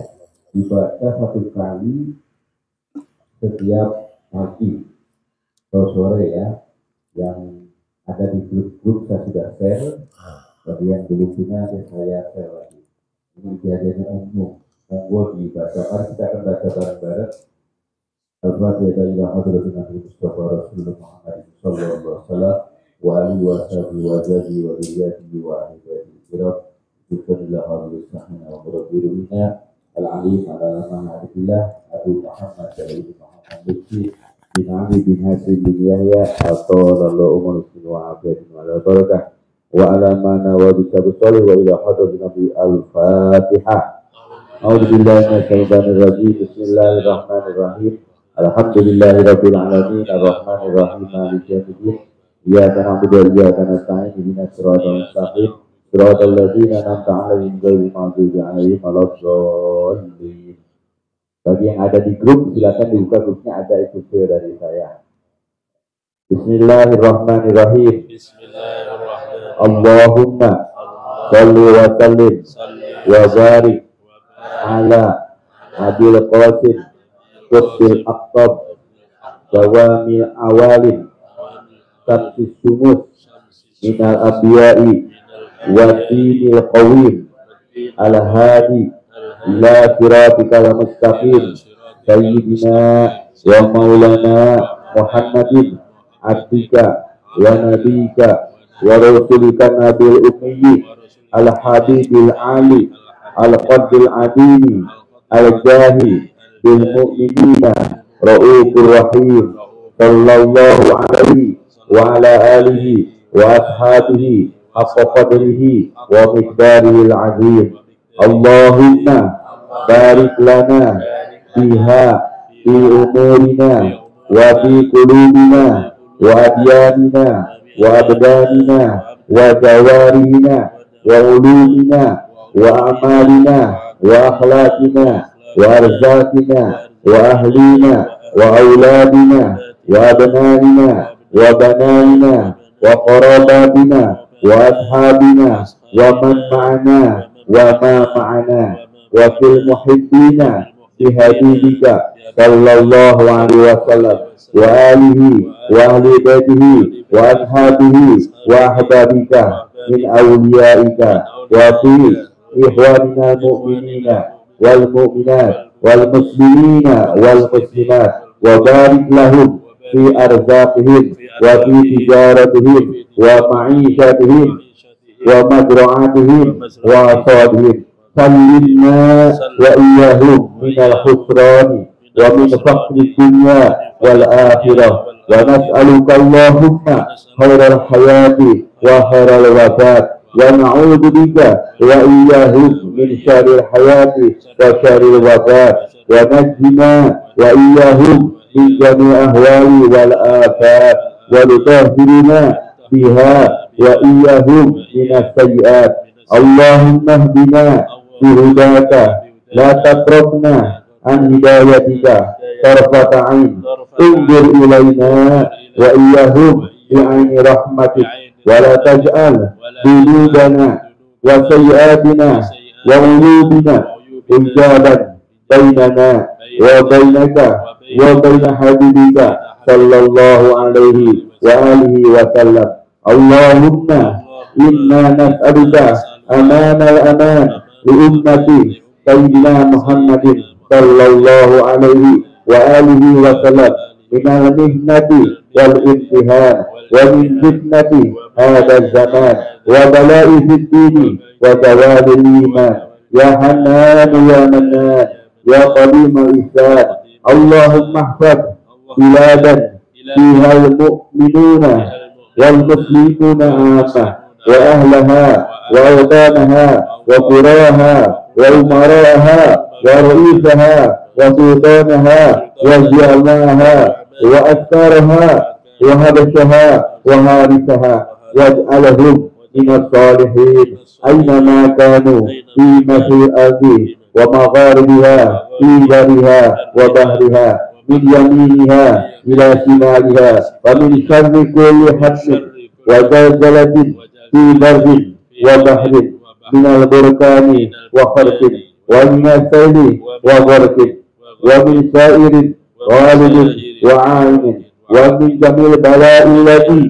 Dibaca satu kali setiap pagi atau sore, ya. Yang ada di grup-grup saya sudah share, bagi yang belum punya saya share lagi. Ini biasanya umum, monggo dibaca. Mari kita akan baca bareng-bareng. Al-Fatihah ila hadratin Nabi Mustafa Rasulullah Muhammad sallallahu alaihi wasallam wa alihi wa sahbihi wa zadi wa riyatihi wa ahibadihi kiram. Bismillah al-Rahman al-Rahim. Al-Alim ala Muhammadillah Abu Muhammad Jalil Muhammad Lutfi bin Ali bin Hasyim bin Yahya atau lalu umur wa afiatin wa barakah wa ala mana wa bisabu salih wa ila hadratin Nabi al-Fatihah. A'udzubillahi minasyaitonir rajim. Bismillahirrahmanirrahim. Alhamdulillahirabbil alamin arrahmanir rahim maliki yaumiddin. Iyyaka na'budu wa iyyaka nasta'in ihdinas siratal mustaqim siratal ladzina an'amta 'alaihim ghairil maghdubi 'alaihim waladdallin. Bagi yang ada di grup silakan dibuka grupnya, ada itu dari saya. Bismillahirrahmanirrahim. Bismillahirrahmanirrahim. Allahumma shalli wa sallim wa barik ala Abil Qasim Qutbil Aqtab Dawamil Awalin Samsis Sumus Minal Abiyai Wadinil Qawim Al-Hadi ila siratikal mustaqim Sayyidina wa maulana Muhammadin abdika wa nabika wa rasulika nabil ummi al-habibil ali al-qadil adini al-jahi bil mu'minina ra'ufur rahim sallallahu alaihi wa ala alihi wa ashabihi haqqa qadrihi wa miqdarihi al-azim. Allahumma barik lana fiha fi umurina wa fi qulubina wa adyanina wa abdanina wa jawarihina wa ulumina wa amalina wa akhlaqina wa arzakina wa ahlina wa auladina wa abnaina wa banaina wa qarabatina wa ashabina wa man ma'ana wa ma ma'ana wa fil muhibbina bihabibika sallallahu alaihi wasallam wa alihi wa ahli baitihi wa ashabihi wa ahbabika min awliyaika wa fi ikhwanina mu'minina wal mu'minat wal muslimina wal muslimat wa barik lahum fi arzaqihim wa fi tijaratihim wa ma'ishatihim wa madra'atihim wa asadihim sallimna wa iyahum minal khusrani wa min faqri dunya wal akhirah wa nas'aluka Allahumma khairal hayati wa khairal wafat wa na'udzu bika wa iyahum min syarril hayati wa syarril wafat wa najjina wa iyahum min jami' ahwali wal afat wa tutahhirna biha wa iyahum minas sayyi'at. Allahumma hdina bihudaka la tatrukna an hidayatika tarfata ain unzur ilayna wa iyahum bi'aini rahmatik wa la taj'al dhunubana wa sayyi'atina wa uyubina hijaban bainana wa bainaka wa baina habibika sallallahu alaihi wa alihi wa sallam. Allahumma inna nas'aluka amanal aman li ummati sayyidina Muhammadin sallallahu alaihi wa alihi wa sallam minal mihnati wal imtihan wa min fitnati hadha zaman wa bala'i fid dini wa dawadil iman ya Hannan ya Mannan ya Qadimal ihsan. Allahumma ihfaz biladan fiha al-mu'minuna wal muslimuna amah wa ahlaha wa awtanaha wa quraha wa umaraha wa ra'isaha wa sultanaha wa ziyalaha wa askaraha wa habashaha wa harisaha waj'alahum minas salihin aynama kanu fi masyil ardi wa magharibiha fi bariha wa bahriha min yaminiha ila shimaliha wa min syarri kulli hasin wa zalzalatin fi barrin wa bahrin min al-burkani wa kharqin wa min as-sayli wa gharqin wa min sa'irin ghalibin wa 'ainin wa min jamil bala'i allati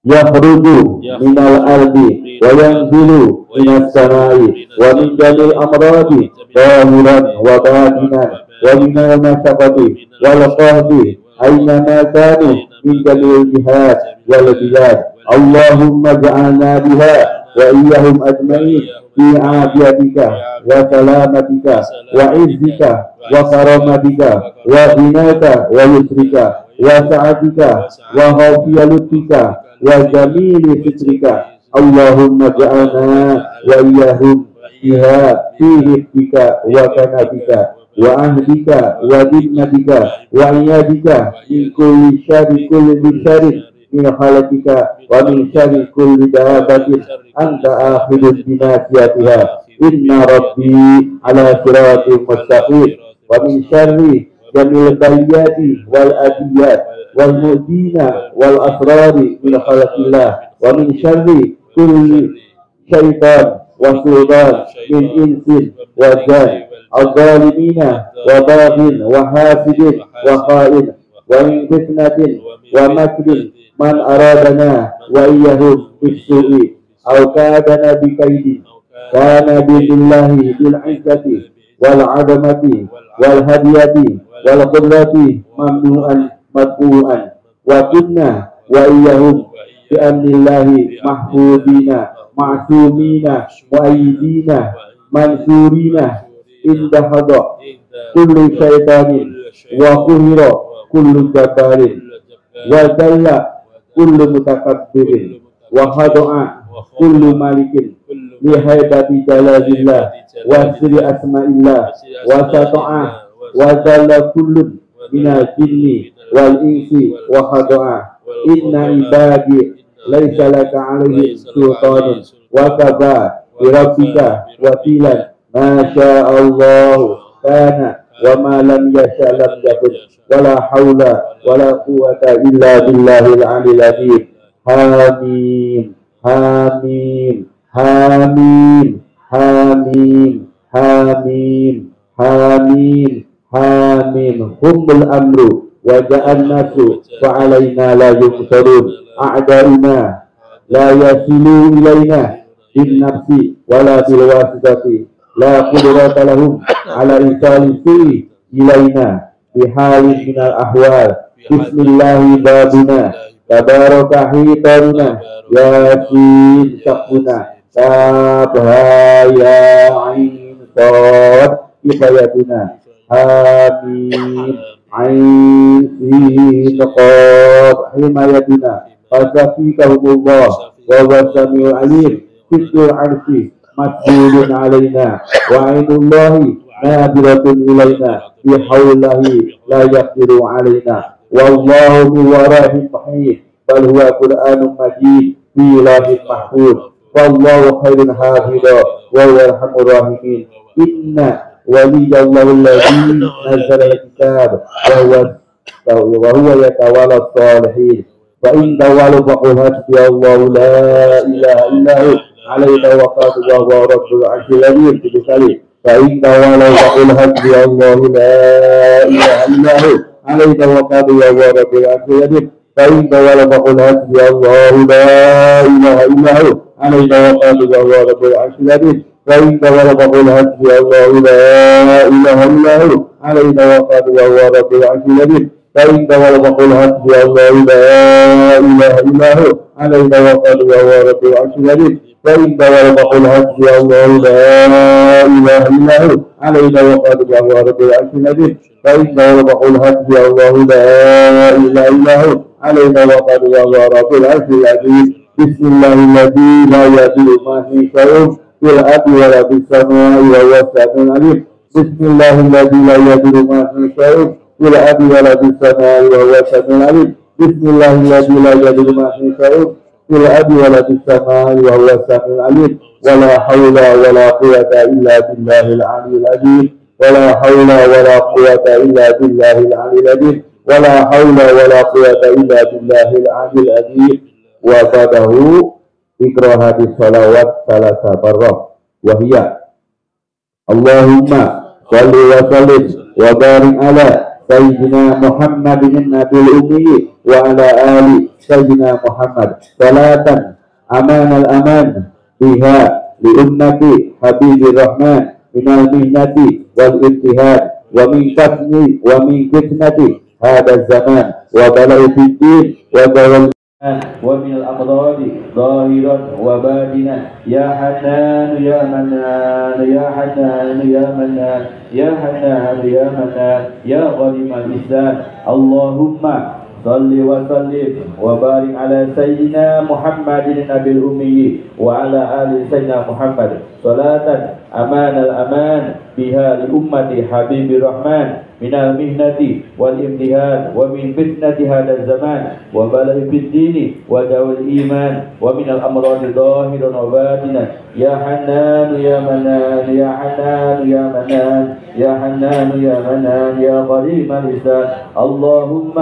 yakhruju min al-ardi wa yanzilu min as-sama'i wa min jamil amradi zahiran wa batinan wa min al-masaqati wal qahdi aynama kanu min jamil jihad wal bilad. Allahumma ja'alna biha wa iyyahum ajma'in fi afiyatika wa salamatika wa izzika wa karamatika wa zinaka wa yusrika wa sa'atika wa hafiyalutika wa jamili fitrika. Allahumma ja'alna wa iyyahum biha fi hifdika wa kanabika wa ahdika wa dimnatika wa iyadika min kulli syarri kulli syarrin min khalaqika wa min syarri kulli dabatin anta akhidun binasiyatiha inna rabbi ala siratin mustaqim wa min syarri jamil bayyati wal adiyat wal mudina wal asrari min khalaqillah wa min syarri kulli syaitan والسلطان من إنس وجان الظالمين وباغ وحاسد وخائن ومن فتنة ومكر من أرادنا وإياهم بالسوء أو كادنا بكيد كان بالله بالعزة والعظمة والهدية والقدرة ممنوعا مدفوعا وكنا وإياهم بأمن الله محفوظين معصومين مؤيدين منصورين عند حضر كل شيطان وقهر كل جبار وذل كل متكبر وخضع كل مالك لهيبة جلال الله وسر أسماء الله وسطع وذل كل من الجن والإنس وخضع إن عبادي ليس لك عليهم سلطان وكفى بربك وكيلا ما شاء الله كان وما لم يشاء لم يكن ولا حول ولا قوة إلا بالله العلي العظيم حميم حميم حميم حميم حميم حميم حميم هم الأمر وجاء الناس فعلينا لا يقتلون أعدائنا لا يصلوا إلينا بالنفس ولا بالواسطة لا قدرة لهم على إيصال السوء إلينا بحال من الأحوال بسم الله بابنا تبارك حيطاننا ياسين سقفنا كافها يا عين صاد كفايتنا آمين عين سين قاف حمايتنا فسقيكهم الله وهو السميع العليم ست العرش مسجود علينا وعين الله نادرة إلينا بحوله لا يقدر علينا والله من ورائهم محيط بل هو قرآن مجيد في لوح محفوظ والله خير حافظا وهو أرحم الراحمين إن ولي الله الذي نزل الكتاب وهو يتولى الصالحين فإن تولوا فقل حسبي الله لا إله إلا هو عليه توكلت وهو رب العرش العظيم بسالي فإن تولوا فقل حسبي الله لا إله إلا هو عليه توكلت وهو رب العرش العظيم فإن تولوا فقل حسبي الله لا إله إلا هو عليه توكلت وهو رب العرش العظيم فإن تولوا فقل حسبي الله لا إله إلا هو عليه توكلت وهو رب العرش العظيم فإن تولوا فقل حسبي الله لا إله إلا هو عليه توكلت وهو رب العرش العظيم فإن تولوا فقل حسبي الله لا إله إلا هو عليه توكلت وهو رب العرش العظيم فإن تولوا فقل حسبي الله لا إله إلا هو عليه توكلت وهو رب العرش العظيم بسم الله الذي لا يضر مع اسمه شيء في الأرض ولا في السماء وهو السميع العليم بسم الله الذي لا يضر مع اسمه شيء في الأرض ولا في السماء وهو السميع العليم بسم الله الذي لا يضر مع اسمه شيء في الأرض ولا في السماء وهو السميع العليم ولا حول ولا قوة إلا بالله العلي العظيم ولا حول ولا قوة إلا بالله العلي العظيم ولا حول ولا قوة إلا بالله العلي العظيم وبعده اقرأ هذه الصلوات ثلاث مرات وهي اللهم صل وسلم وبارك على سيدنا محمد النبي الأمي وعلى آل سيدنا محمد صلاة أمان الأمان بها لأمة حبيب الرحمن من المهنة والابتهاد ومن فتنة هذا الزمان وبلاء في الدين ومن الأمراض ظاهرا وباطنا يا حنان يا منان يا حنان يا منان يا حنان يا منان يا غريم الإحسان اللهم صل وسلم وبارك على سيدنا محمد النبي الأمي وعلى آل سيدنا محمد صلاة أمان الأمان بها لأمة حبيب الرحمن من المهنة والامتهان ومن فتنة هذا الزمان وبلاء في الدين ودواء الإيمان ومن الأمراض ظاهرا وباطنا يا حنان يا منان يا حنان يا منان يا حنان يا منان يا قريب الإحسان اللهم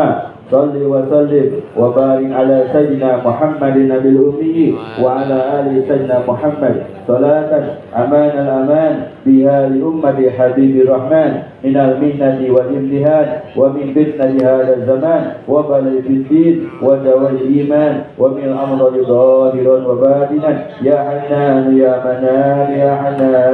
صل وسلم وبارك على سيدنا محمد النبي الأمي وعلى آل سيدنا محمد صلاة أمان الأمان بها لأمة حبيب الرحمن من المنة والامتهان ومن فتنة هذا الزمان وبلاء في الدين ودواء الإيمان ومن أمر ظاهرا وباطنا يا حنان يا منان يا حنان